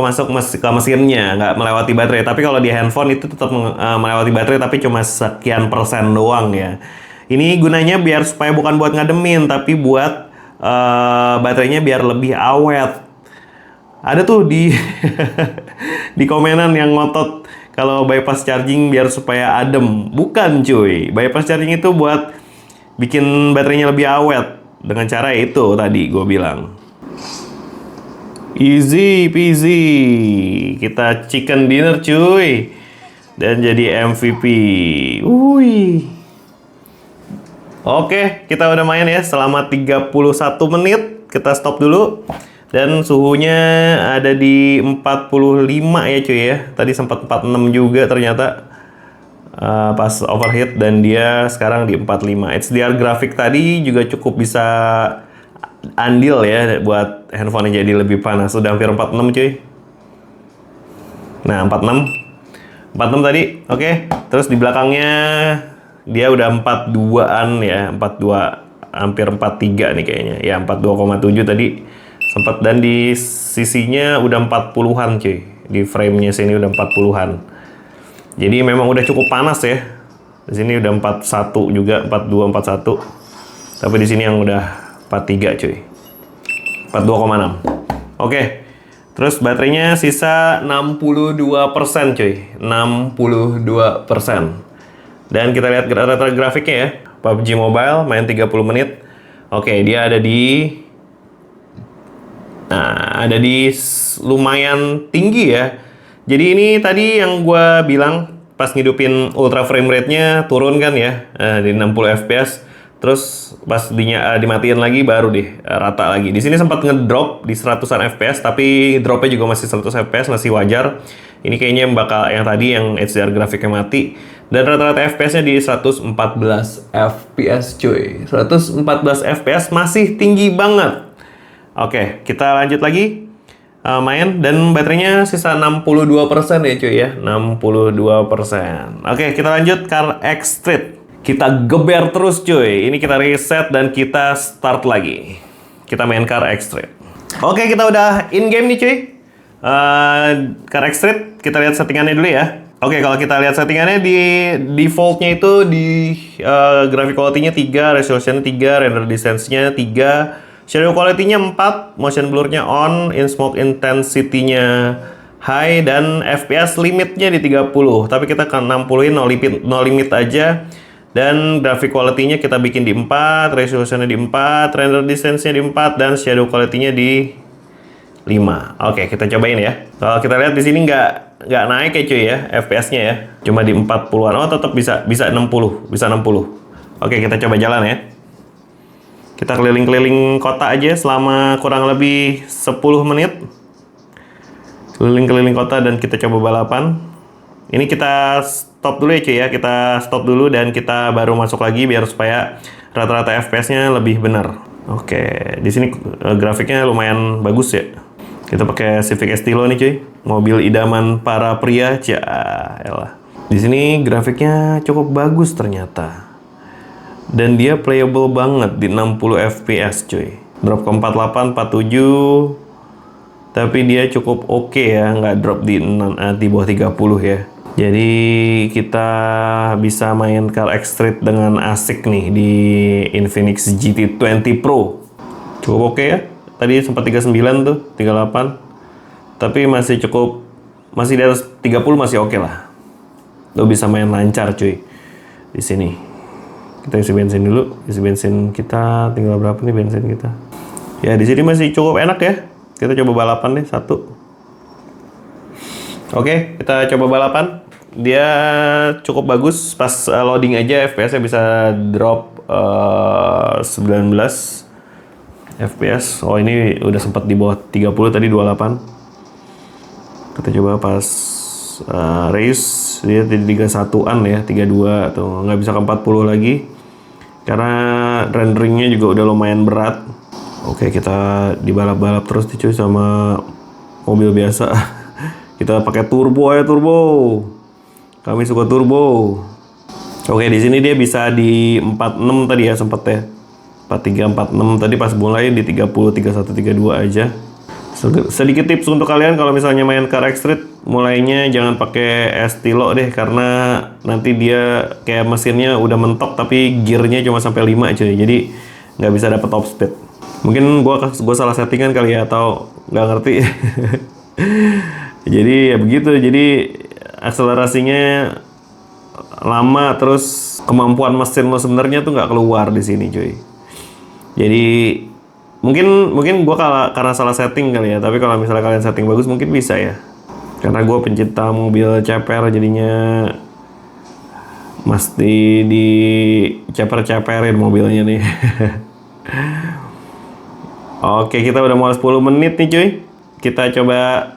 mesinnya, nggak melewati baterai. Tapi kalau di handphone itu tetap melewati baterai tapi cuma sekian persen doang ya. Ini gunanya biar supaya bukan buat ngademin, tapi buat baterainya biar lebih awet. Ada tuh di di komenan yang ngotot kalau bypass charging biar supaya adem. Bukan cuy, bypass charging itu buat bikin baterainya lebih awet. Dengan cara itu tadi gue bilang. Easy peasy. Kita chicken dinner cuy. Dan jadi MVP. Wih. Oke, kita udah main ya selama 31 menit. Kita stop dulu. Dan suhunya ada di 45 ya cuy ya. Tadi sempat 46 juga ternyata pas overheat. Dan dia sekarang di 45. HDR grafik tadi juga cukup bisa andil ya buat handphonenya jadi lebih panas. Sudah hampir 46 cuy. Nah 46 tadi. Oke. Terus di belakangnya dia udah 42-an ya, 42 hampir 43 nih kayaknya. Ya 42,7 tadi sempat, dan di sisinya udah 40-an cuy. Di frame-nya sini udah 40-an. Jadi memang udah cukup panas ya. Di sini udah 41 juga, 42, 41. Tapi di sini yang udah 43 cuy. 42,6. Oke. Terus baterainya sisa 62% cuy. 62%. Dan kita lihat rata-rata grafiknya ya. PUBG Mobile main 30 menit. Oke, dia ada di lumayan tinggi ya. Jadi ini tadi yang gue bilang pas ngidupin ultra frame rate-nya turun kan ya, di 60 fps. Terus pas dimatiin lagi baru deh rata lagi. Di sini sempat ngedrop di 100-an fps, tapi dropnya juga masih 100 fps, masih wajar. Ini kayaknya yang tadi yang HDR grafiknya mati. Dan rata-rata FPS-nya di 114 FPS cuy. 114 FPS masih tinggi banget. Oke, kita lanjut lagi main. Dan baterainya sisa 62% ya cuy ya. 62%. Oke, kita lanjut Car X Street. Kita geber terus cuy. Ini kita reset dan kita start lagi. Kita main Car X Street. Oke, kita udah in game nih cuy. Car X Street, kita lihat settingannya dulu ya. Oke, kalau kita lihat settingannya di defaultnya itu di graphic quality-nya 3, resolution 3, render distance-nya 3, shadow quality-nya 4, motion blur-nya on, in-smoke intensity-nya high, dan FPS limit-nya di 30. Tapi kita akan 60-in no limit aja. Dan graphic quality-nya kita bikin di 4, resolution-nya di 4, render distance-nya di 4, dan shadow quality-nya di 5. Oke, kita cobain ya. Kalau kita lihat di sini nggak naik ya cuy ya, FPS-nya ya. Cuma di 40-an. Oh, tetap bisa 60. Bisa 60. Oke, kita coba jalan ya. Kita keliling-keliling kota aja selama kurang lebih 10 menit. Keliling-keliling kota dan kita coba balapan. Ini kita stop dulu ya cuy ya. Kita stop dulu dan kita baru masuk lagi biar supaya rata-rata FPS-nya lebih benar. Oke, di sini grafiknya lumayan bagus ya. Kita pakai Civic Estilo nih cuy. Mobil idaman para pria. Elah. Di sini grafiknya cukup bagus ternyata. Dan dia playable banget di 60 fps cuy. Drop ke 48, 47. Tapi dia cukup oke ya, nggak drop di bawah 30 ya. Jadi kita bisa main Car X-Street dengan asik nih di Infinix GT20 Pro. Cukup oke ya. Tadi sempat 39 tuh, 38. Tapi masih cukup, masih di atas 30 masih oke lah. Lo bisa main lancar cuy di sini. Kita isi bensin dulu. Isi bensin kita tinggal berapa nih bensin kita? Ya di sini masih cukup enak ya. Kita coba balapan deh satu. Oke, kita coba balapan. Dia cukup bagus pas loading aja FPS-nya bisa drop 19 FPS. Oh ini udah sempat di bawah 30 tadi 28. Kita coba pas race dia di 31-an ya, 32 atau nggak bisa ke 40 lagi. Karena renderingnya juga udah lumayan berat. Oke, kita dibalap-balap terus cuy sama mobil biasa. Kita pakai turbo ya, turbo. Kami suka turbo. Oke, di sini dia bisa di 46 tadi ya sempet ya. 43, 46 tadi pas mulai di 30, 31, 32 aja. Sedikit tips untuk kalian kalau misalnya main Car X-Street, mulainya jangan pakai Estilo deh karena nanti dia kayak mesinnya udah mentok tapi gearnya cuma sampai 5 cuy. Jadi nggak bisa dapet top speed. Mungkin gua salah settingan kali ya atau nggak ngerti. Jadi ya begitu. Jadi akselerasinya lama terus kemampuan mesin lo sebenarnya tuh nggak keluar di sini cuy. Jadi mungkin gua karena salah setting kali ya. Tapi kalau misalnya kalian setting bagus mungkin bisa ya. Karena gue pencinta mobil CPR jadinya mesti di ceper-ceperin mobilnya nih. Oke, kita udah mau 10 menit nih cuy. Kita coba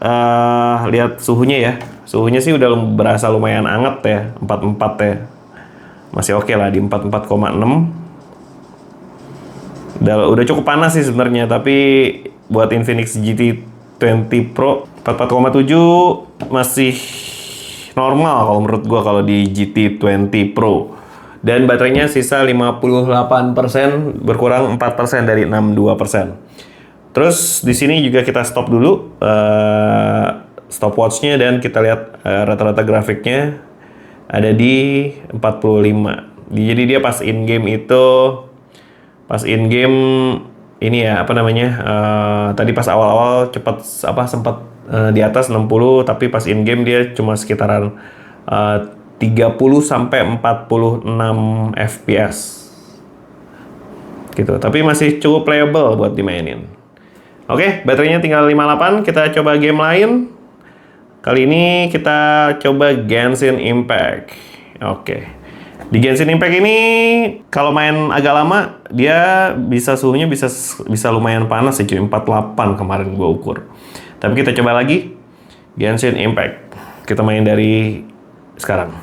lihat suhunya ya. Suhunya sih udah berasa lumayan anget ya, 44 ya. Masih oke lah di 44,6. Udah cukup panas sih sebenarnya, tapi buat Infinix GT20 Pro 44,7 masih normal kalau menurut gua kalau di GT20 Pro. Dan baterainya sisa 58%, berkurang 4% dari 62%. Terus di sini juga kita stop dulu stopwatch-nya dan kita lihat rata-rata grafiknya ada di 45. Jadi dia pas in game ini ya apa namanya tadi pas awal-awal cepat sempat di atas 60 tapi pas in game dia cuma sekitaran 30 sampai 46 fps gitu, tapi masih cukup playable buat dimainin. Oke, baterainya tinggal 58. Kita coba game lain. Kali ini kita coba Genshin Impact. Oke. Di Genshin Impact ini kalau main agak lama dia suhunya bisa lumayan panas ya cuy, 48 kemarin gua ukur. Tapi kita coba lagi Genshin Impact. Kita main dari sekarang.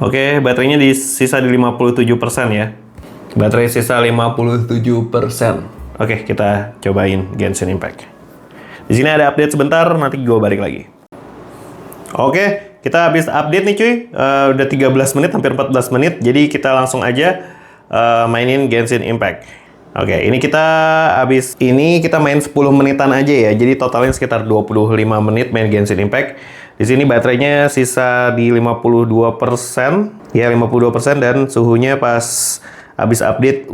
Oke, baterainya sisa di 57% ya. Baterai sisa 57%. Oke, kita cobain Genshin Impact. Di sini ada update sebentar, nanti gua balik lagi. Oke, kita habis update nih cuy. Udah 13 menit, hampir 14 menit. Jadi kita langsung aja mainin Genshin Impact. Oke, ini kita main 10 menitan aja ya. Jadi totalnya sekitar 25 menit main Genshin Impact. Di sini baterainya sisa di 52%. Ya, 52% dan suhunya pas habis update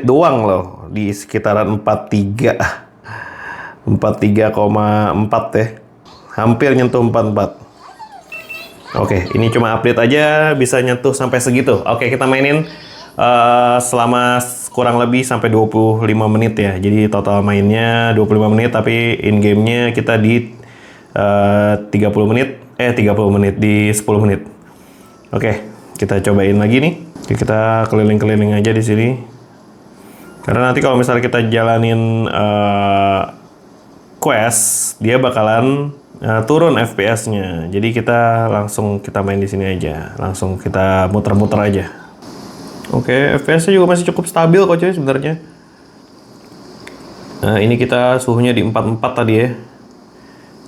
doang loh di sekitaran 43,4 ya. Hampir nyentuh 44. Oke, ini cuma update aja bisa nyentuh sampai segitu. Oke, kita mainin selama kurang lebih sampai 25 menit ya. Jadi total mainnya 25 menit tapi in game-nya kita di 30 menit di 10 menit. Oke, Kita cobain lagi nih. Oke, kita keliling-keliling aja di sini. Karena nanti kalau misalnya kita jalanin quest, dia bakalan turun FPS-nya. Jadi kita main di sini aja. Langsung kita muter-muter aja. Oke, FPS-nya juga masih cukup stabil kok cuy sebenarnya. Nah, ini kita suhunya di 44 tadi ya.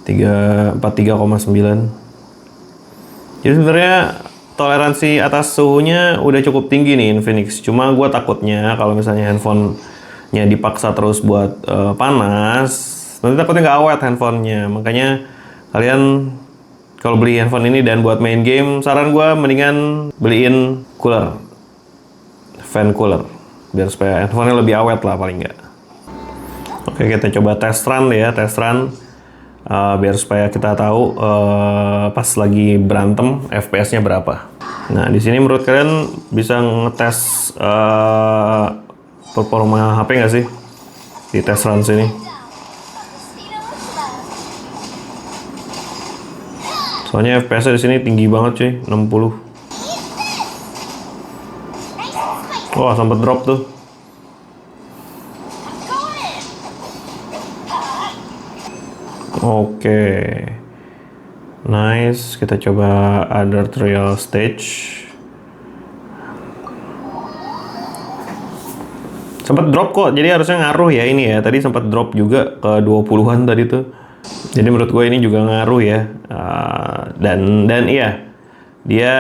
43,9. Jadi sebenarnya toleransi atas suhunya udah cukup tinggi nih Infinix. Cuma gue takutnya kalau misalnya handphonenya dipaksa terus buat panas, nanti takutnya nggak awet handphonenya. Makanya kalian kalau beli handphone ini dan buat main game, saran gue mendingan beliin cooler, fan cooler, biar supaya handphonenya lebih awet lah paling nggak. Oke, kita coba test run deh ya, test run. Biar supaya kita tahu pas lagi berantem FPS-nya berapa. Nah, di sini menurut kalian bisa ngetes performa HP nggak sih di test run sini? Soalnya FPS-nya di sini tinggi banget cuy, 60. Wah, sempat drop tuh. Oke, nice. Kita coba other trial stage. Sempat drop kok, jadi harusnya ngaruh ya ini ya. Tadi sempat drop juga ke 20-an tadi tuh. Jadi menurut gue ini juga ngaruh ya. Dan iya, dia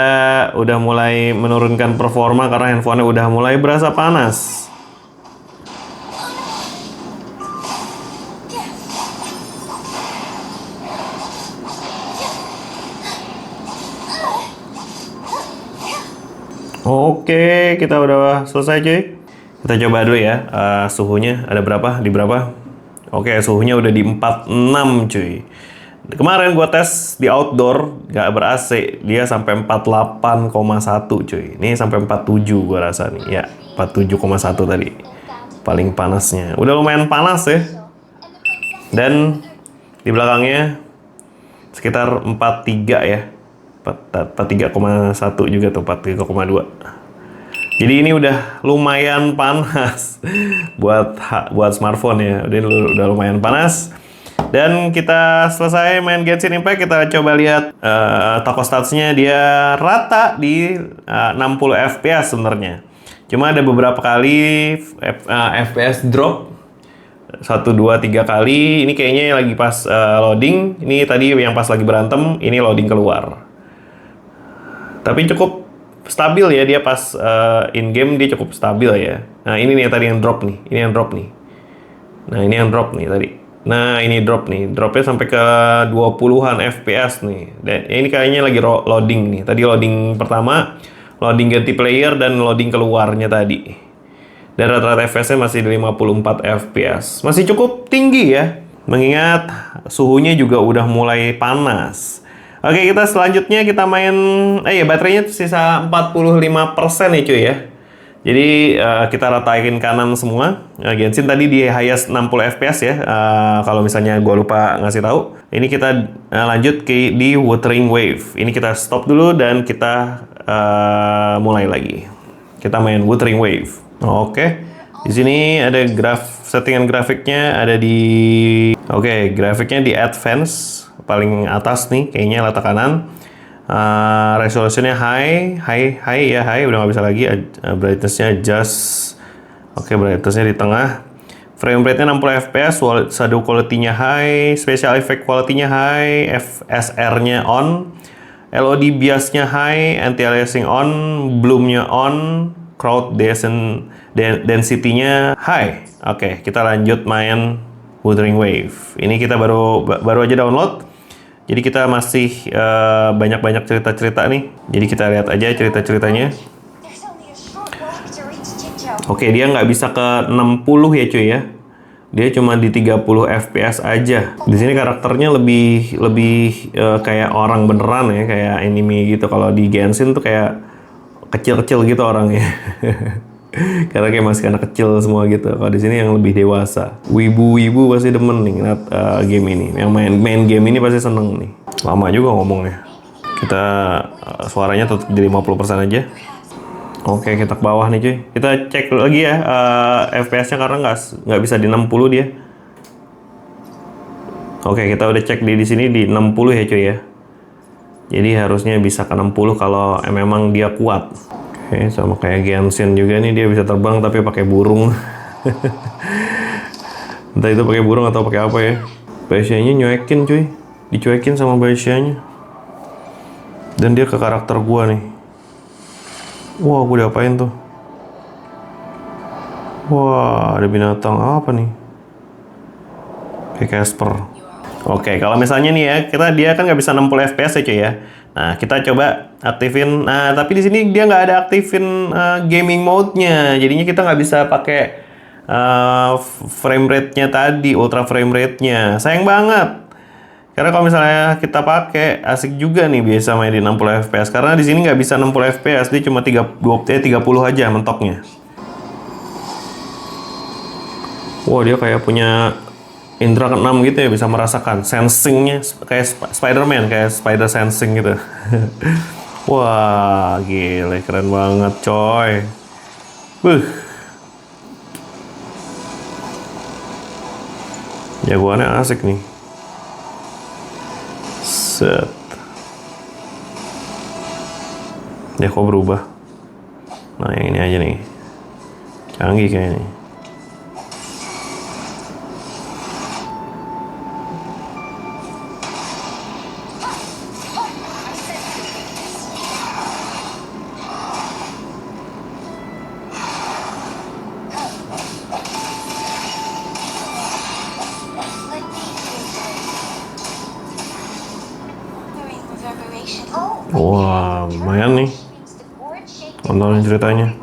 udah mulai menurunkan performa karena handphonenya udah mulai berasa panas. Oke, kita udah selesai cuy. Kita coba dulu ya, suhunya ada berapa, di berapa. Oke, suhunya udah di 46 cuy. Kemarin gua tes di outdoor, nggak ber-AC, dia sampai 48,1 cuy. Ini sampai 47 gua rasa nih, ya 47,1 tadi. Paling panasnya, udah lumayan panas ya. Dan di belakangnya sekitar 43 ya. 43,1 juga tuh, 43,2. Jadi ini udah lumayan panas buat smartphone ya. Udah lumayan panas. Dan kita selesai main Genshin Impact, kita coba lihat toko statsnya. Dia rata di 60 FPS sebenarnya. Cuma ada beberapa kali FPS drop. 1, 2, 3 kali. Ini kayaknya lagi pas loading. Ini tadi yang pas lagi berantem, ini loading keluar. Tapi cukup stabil ya, dia pas in game dia cukup stabil ya. Nah, ini nih tadi yang drop nih. Ini yang drop nih. Nah, ini yang drop nih tadi. Nah, ini drop nih. Dropnya sampai ke 20-an FPS nih. Dan ini kayaknya lagi loading nih. Tadi loading pertama, loading ganti player, dan loading keluarnya tadi. Dan rata-rata FPS-nya masih di 54 FPS. Masih cukup tinggi ya. Mengingat suhunya juga udah mulai panas. Oke, kita selanjutnya kita main, baterainya sisa 45% nih cuy ya. Jadi kita ratain kanan semua. Genshin tadi di highest 60 FPS ya. Kalau misalnya gue lupa ngasih tahu. Ini kita lanjut di Wuthering Wave. Ini kita stop dulu dan kita mulai lagi. Kita main Wuthering Wave. Oke. Di sini ada settingan grafiknya ada di grafiknya di advance. Paling atas nih, kayaknya letak kanan. Resolusinya high, udah nggak bisa lagi. Brightness-nya adjust. Oke, brightness-nya di tengah. Frame rate-nya 60 fps, shadow quality-nya high, special effect quality-nya high, FSR-nya on, LOD bias-nya high, anti-aliasing on, bloom-nya on, crowd density-nya high. Oke, kita lanjut main Wuthering Wave. Ini kita baru aja download. Jadi kita masih banyak-banyak cerita-cerita nih. Jadi kita lihat aja cerita-ceritanya. Oke, dia nggak bisa ke 60 ya cuy ya. Dia cuma di 30 FPS aja. Di sini karakternya lebih kayak orang beneran ya, kayak anime gitu. Kalau di Genshin tuh kayak kecil-kecil gitu orangnya. Karena kayak masih anak kecil semua gitu. Kalau di sini yang lebih dewasa. Wibu-wibu pasti demen nih game ini. Yang main game ini pasti seneng nih. Lama juga ngomongnya. Kita suaranya tetap di 50% aja. Oke, kita ke bawah nih cuy. Kita cek lagi ya FPS-nya karena nggak bisa di 60 dia. Oke, kita udah cek di sini di 60 ya cuy ya. Jadi harusnya bisa ke 60 kalau memang dia kuat. Oke, sama kayak Genshin juga nih, dia bisa terbang tapi pakai burung. Entah itu pakai burung atau pakai apa ya. Baisha-nya nyuekin cuy. Dicuekin sama Baisha-nya. Dan dia ke karakter gua nih. Wah, gue diapain tuh? Wah, ada binatang apa nih? Kayak Casper. Oke, kalau misalnya nih ya, dia kan nggak bisa 60 FPS ya cuy ya. Nah, kita coba aktifin. Nah, tapi di sini dia nggak ada aktifin gaming mode-nya. Jadinya kita nggak bisa pakai frame rate-nya tadi, ultra frame rate-nya. Sayang banget. Karena kalau misalnya kita pakai, asik juga nih biasa main di 60 FPS. Karena di sini nggak bisa 60 FPS, dia cuma 30 aja mentoknya. Wah, dia kayak punya indera keenam gitu ya, bisa merasakan sensingnya kayak Spider-Man, kayak spider sensing gitu. Wah, gile, keren banget coy. Jagoannya asik nih. Set. Ya kok berubah? Nah, yang ini aja nih. Canggih kayaknya. Wah, lumayan nih nontonin ceritanya.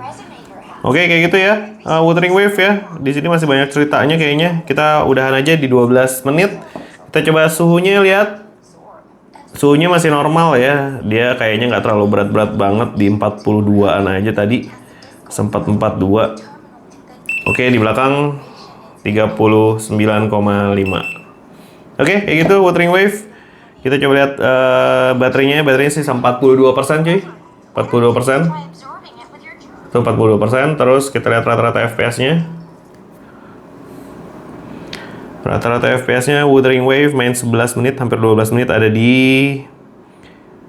Oke, kayak gitu ya. Wuthering Wave ya. Di sini masih banyak ceritanya kayaknya. Kita udahan aja di 12 menit. Kita coba suhunya, lihat. Suhunya masih normal ya. Dia kayaknya nggak terlalu berat-berat banget, di 42-an aja tadi. Sempat 42. Oke, di belakang 39,5. Oke, kayak gitu Wuthering Wave. Kita coba lihat baterainya sih 42% cuy. 42%. Itu 42%. Terus kita lihat rata-rata FPS-nya. Rata-rata FPS-nya Wuthering Wave main 11 menit, hampir 12 menit ada di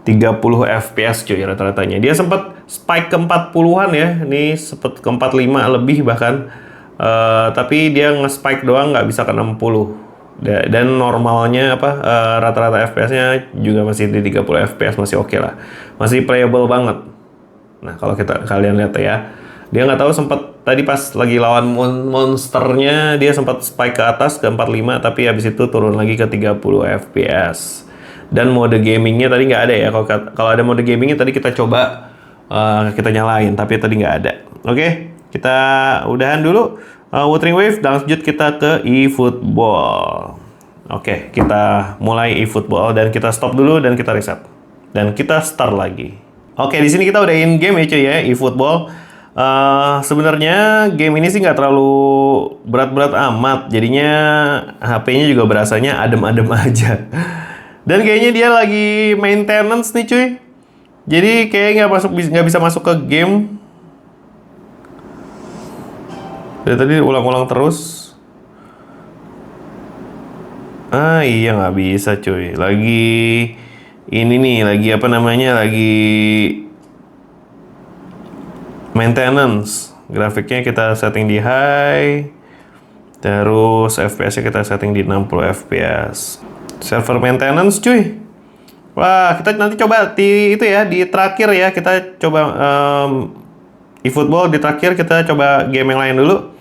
30 FPS cuy rata-ratanya. Dia sempat spike ke 40-an ya. Ini sempat ke 45 lebih bahkan. Tapi dia nge-spike doang, nggak bisa ke 60. Dan normalnya rata-rata FPS-nya juga masih di 30 FPS, masih oke lah. Masih playable banget. Nah, kalau kalian lihat ya. Dia nggak tahu, sempat tadi pas lagi lawan monsternya dia sempat spike ke atas ke 45, tapi habis itu turun lagi ke 30 FPS. Dan mode gamingnya tadi nggak ada ya. Kalau ada mode gamingnya tadi kita coba kita nyalain, tapi tadi nggak ada. Oke, kita udahan dulu Wuthering Wave, dan lanjut kita ke eFootball. Oke, kita mulai eFootball dan kita stop dulu dan kita reset. Dan kita start lagi. Oke, di sini kita udah in game ya cuy ya, eFootball. Sebenarnya game ini sih nggak terlalu berat-berat amat. Jadinya HP-nya juga berasanya adem-adem aja. Dan kayaknya dia lagi maintenance nih cuy. Jadi kayak nggak bisa masuk ke game. Dari tadi ulang-ulang terus. Iya nggak bisa cuy. Lagi ini nih, lagi lagi maintenance. Grafiknya kita setting di high. Terus FPS-nya kita setting di 60 FPS. Server maintenance cuy. Wah, kita nanti coba di terakhir ya. Kita coba eFootball di terakhir, kita coba game yang lain dulu.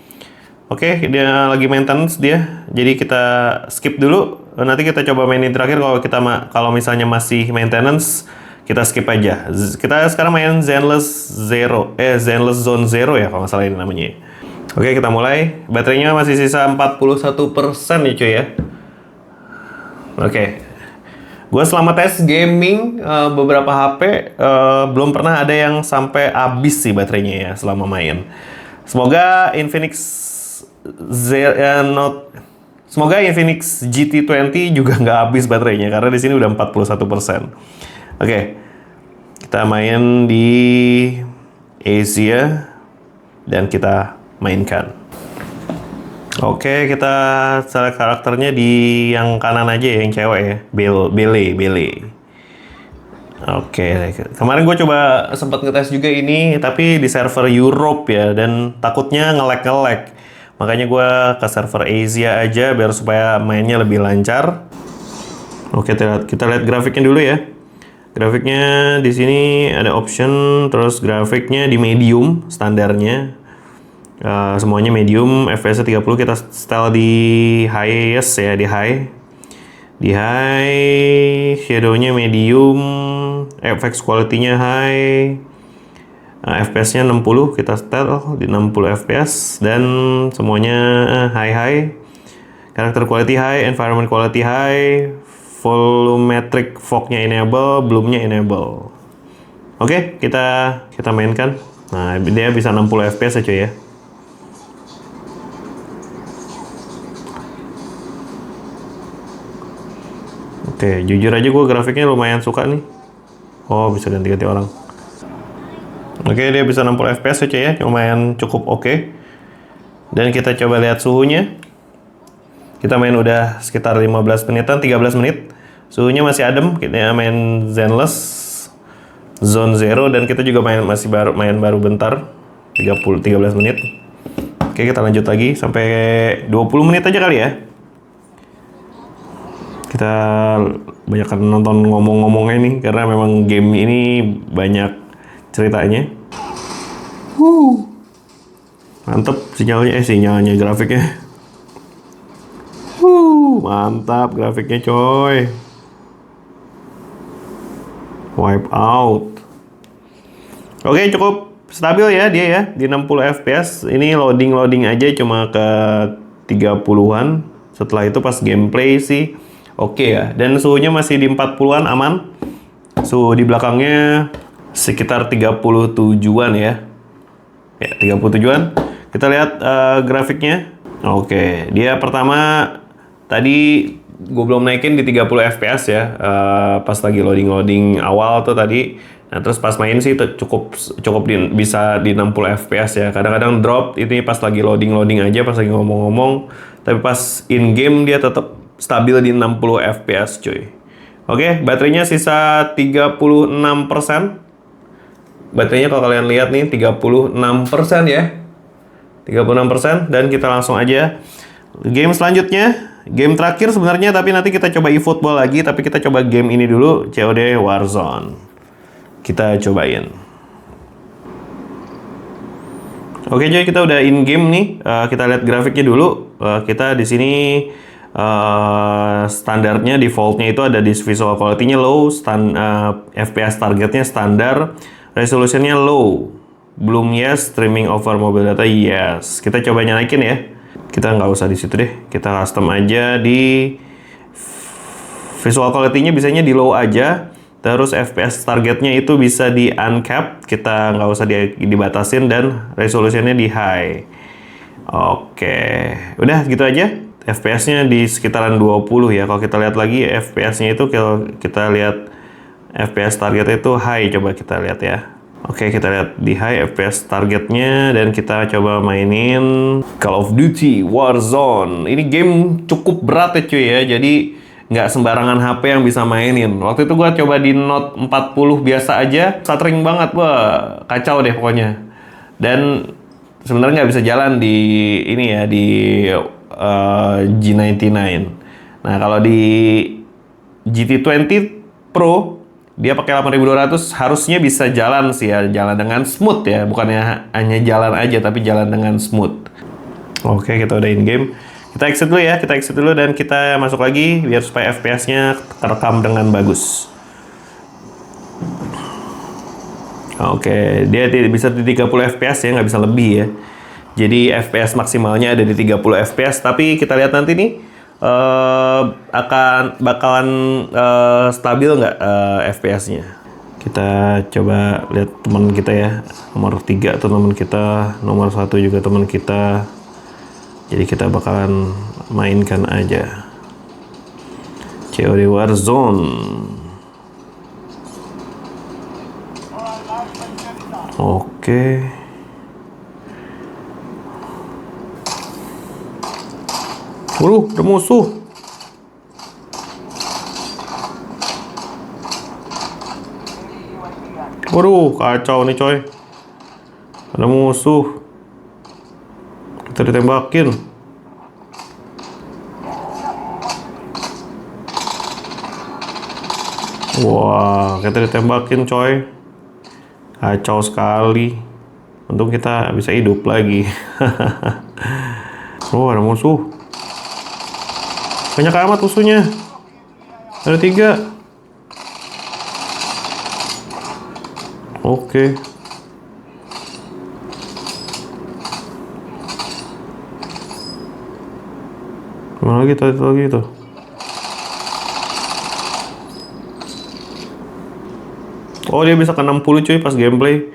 Oke, dia lagi maintenance dia. Jadi kita skip dulu. Nanti kita coba mainin terakhir. Kalau misalnya masih maintenance, kita skip aja. Kita sekarang main Zenless Zone Zero ya kalau nggak salah ini namanya. Oke, kita mulai. Baterainya masih sisa 41% ya cuy ya. Oke. Gue selama tes gaming beberapa HP belum pernah ada yang sampai habis sih baterainya ya selama main. Semoga Infinix GT20 juga nggak habis baterainya karena di sini udah 41%. Oke, kita main di Asia dan kita mainkan. Oke, kita select karakternya di yang kanan aja ya, yang cewek ya, Bele. Oke, kemarin gue coba sempat ngetes juga ini, tapi di server Europe ya, dan takutnya nge-lag. Makanya gue ke server Asia aja biar supaya mainnya lebih lancar. Oke, kita lihat grafiknya dulu ya. Grafiknya di sini ada option, terus grafiknya di medium standarnya. Semuanya medium, FPS-nya 30, kita setel di highest ya, di high. Di high, shadow-nya medium, FX quality-nya high, FPS-nya 60, kita setel di 60 FPS, dan semuanya high. Karakter quality high, environment quality high, volumetric fog-nya enable, bloom-nya enable. Oke, kita mainkan. Nah, dia bisa 60 FPS ya cuy ya. Oke, jujur aja gue grafiknya lumayan suka nih. Oh, bisa ganti-ganti orang. Oke, dia bisa 60 FPS aja ya, lumayan cukup oke. Dan kita coba lihat suhunya. Kita main udah sekitar 15 menitan, 13 menit. Suhunya masih adem, kita main Zenless, Zone Zero, dan kita juga masih baru bentar, 13 menit. Oke, kita lanjut lagi sampai 20 menit aja kali ya. Kita banyak nonton ngomong-ngomongnya nih, karena memang game ini banyak ceritanya. Mantep sinyalnya grafiknya. Mantap grafiknya coy. Wipe out. Oke, cukup stabil ya dia ya, di 60 FPS. Ini loading aja cuma ke 30-an. Setelah itu pas gameplay sih oke ya. Dan suhunya masih di 40-an aman. Suhu di belakangnya sekitar 37-an ya. Ya, 37-an. Kita lihat grafiknya. Oke, dia pertama tadi gue belum naikin di 30 FPS ya. Pas lagi loading awal tuh tadi. Nah, terus pas main sih cukup bisa di 60 FPS ya. Kadang-kadang drop ini pas lagi loading aja, pas lagi ngomong-ngomong. Tapi pas in game dia tetap stabil di 60 FPS cuy. Oke, baterainya sisa 36%. Baterainya kalau kalian lihat nih 36% ya. 36%, dan kita langsung aja game selanjutnya. Game terakhir sebenarnya, tapi nanti kita coba eFootball lagi, tapi kita coba game ini dulu, COD Warzone. Kita cobain. Oke, jadi kita udah in game nih. Kita lihat grafiknya dulu. Kita di sini standarnya defaultnya itu ada di visual quality-nya low, FPS targetnya standar, resolutionnya low, bloom yes, streaming over mobile data yes. Kita coba naikin ya. Kita nggak usah di situ deh. Kita custom aja di visual quality-nya, bisanya di low aja. Terus FPS targetnya itu bisa di uncapped, kita nggak usah dibatasin, dan resolutionnya di high. Oke, udah gitu aja. FPS-nya di sekitaran 20 ya. Kalau kita lihat lagi FPS-nya itu, kita lihat FPS targetnya itu high. Coba kita lihat ya. Oke, kita lihat di high FPS targetnya, dan kita coba mainin Call of Duty Warzone. Ini game cukup berat ya cuy ya, jadi nggak sembarangan HP yang bisa mainin. Waktu itu gua coba di Note 40 biasa aja, stuttering banget, wah kacau deh pokoknya. Dan sebenarnya nggak bisa jalan di ini ya, di G99. Nah, kalau di GT20 Pro dia pakai 8200, harusnya bisa jalan sih ya, jalan dengan smooth ya, bukannya hanya jalan aja tapi jalan dengan smooth. Oke, kita udah in game. Kita exit dulu ya, dan kita masuk lagi biar supaya FPS-nya terekam dengan bagus. Oke, dia bisa di 30 FPS ya, nggak bisa lebih ya. Jadi FPS maksimalnya ada di 30 FPS, tapi kita lihat nanti nih bakalan stabil nggak FPS-nya. Kita coba lihat teman kita ya, nomor 3 tuh teman kita, nomor 1 juga teman kita. Jadi kita bakalan mainkan aja COD Warzone. Oke. Waduh, ada musuh. Waduh, kacau nih coy. Ada musuh. Kita ditembakin. Wah, kita ditembakin coy. Kacau sekali. Untung kita bisa hidup lagi. Oh, ada musuh. Banyak amat musuhnya. Ada 3. Oke. Mana lagi tuh? Oh, dia bisa ke 60 cuy pas gameplay.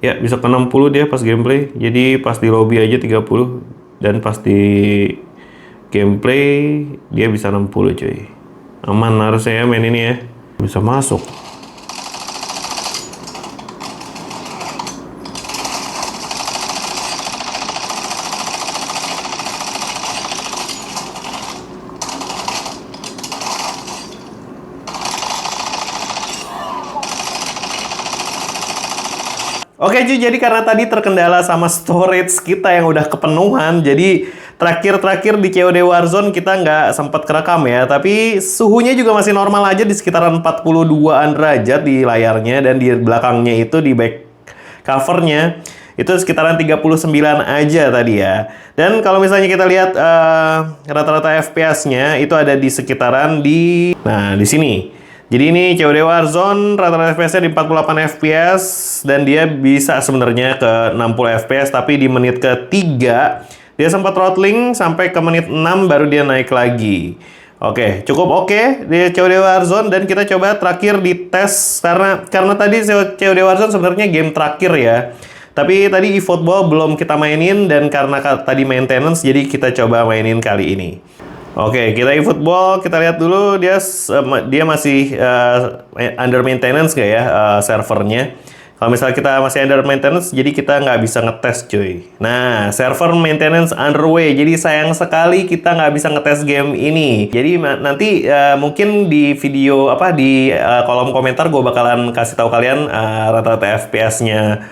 Ya, bisa ke 60 dia pas gameplay. Jadi pas di lobby aja 30 dan pas di gameplay dia bisa 60 cuy. Aman harusnya ya main ini ya. Bisa masuk. Oke cuy, jadi karena tadi terkendala sama storage kita yang udah kepenuhan, jadi terakhir di COD Warzone kita nggak sempat kerekam ya, tapi suhunya juga masih normal aja di sekitaran 42-an derajat di layarnya, dan di belakangnya itu di back covernya itu sekitaran 39 aja tadi ya. Dan kalau misalnya kita lihat rata-rata FPS-nya itu ada di sekitaran di, nah di sini. Jadi ini COD Warzone rata-rata FPS-nya di 48 FPS dan dia bisa sebenarnya ke 60 FPS, tapi di menit ketiga dia sempat throttling sampai ke menit 6 baru dia naik lagi. Oke, cukup oke di COD Warzone, dan kita coba terakhir di tes karena tadi COD Warzone sebenarnya game terakhir ya. Tapi tadi eFootball belum kita mainin, dan karena tadi maintenance jadi kita coba mainin kali ini. Oke, kita eFootball, kita lihat dulu dia masih under maintenance nggak ya servernya. Kalau misalnya kita masih under maintenance, jadi kita nggak bisa ngetes cuy. Nah, server maintenance underway, jadi sayang sekali kita nggak bisa ngetes game ini. Jadi nanti mungkin di video di kolom komentar gue bakalan kasih tahu kalian rata-rata FPS-nya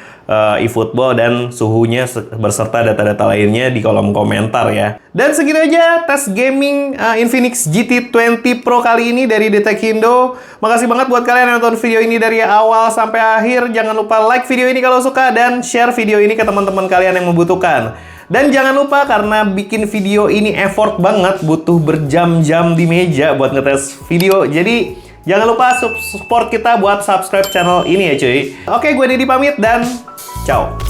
eFootball dan suhunya berserta data-data lainnya di kolom komentar ya. Dan segitu aja tes gaming Infinix GT20 Pro kali ini dari Detekindo. Makasih banget buat kalian yang nonton video ini dari awal sampai akhir. Jangan lupa like video ini kalau suka dan share video ini ke teman-teman kalian yang membutuhkan. Dan jangan lupa, karena bikin video ini effort banget, butuh berjam-jam di meja buat ngetes video. Jadi jangan lupa support kita buat subscribe channel ini ya cuy. Oke, gue Dedi pamit dan ciao.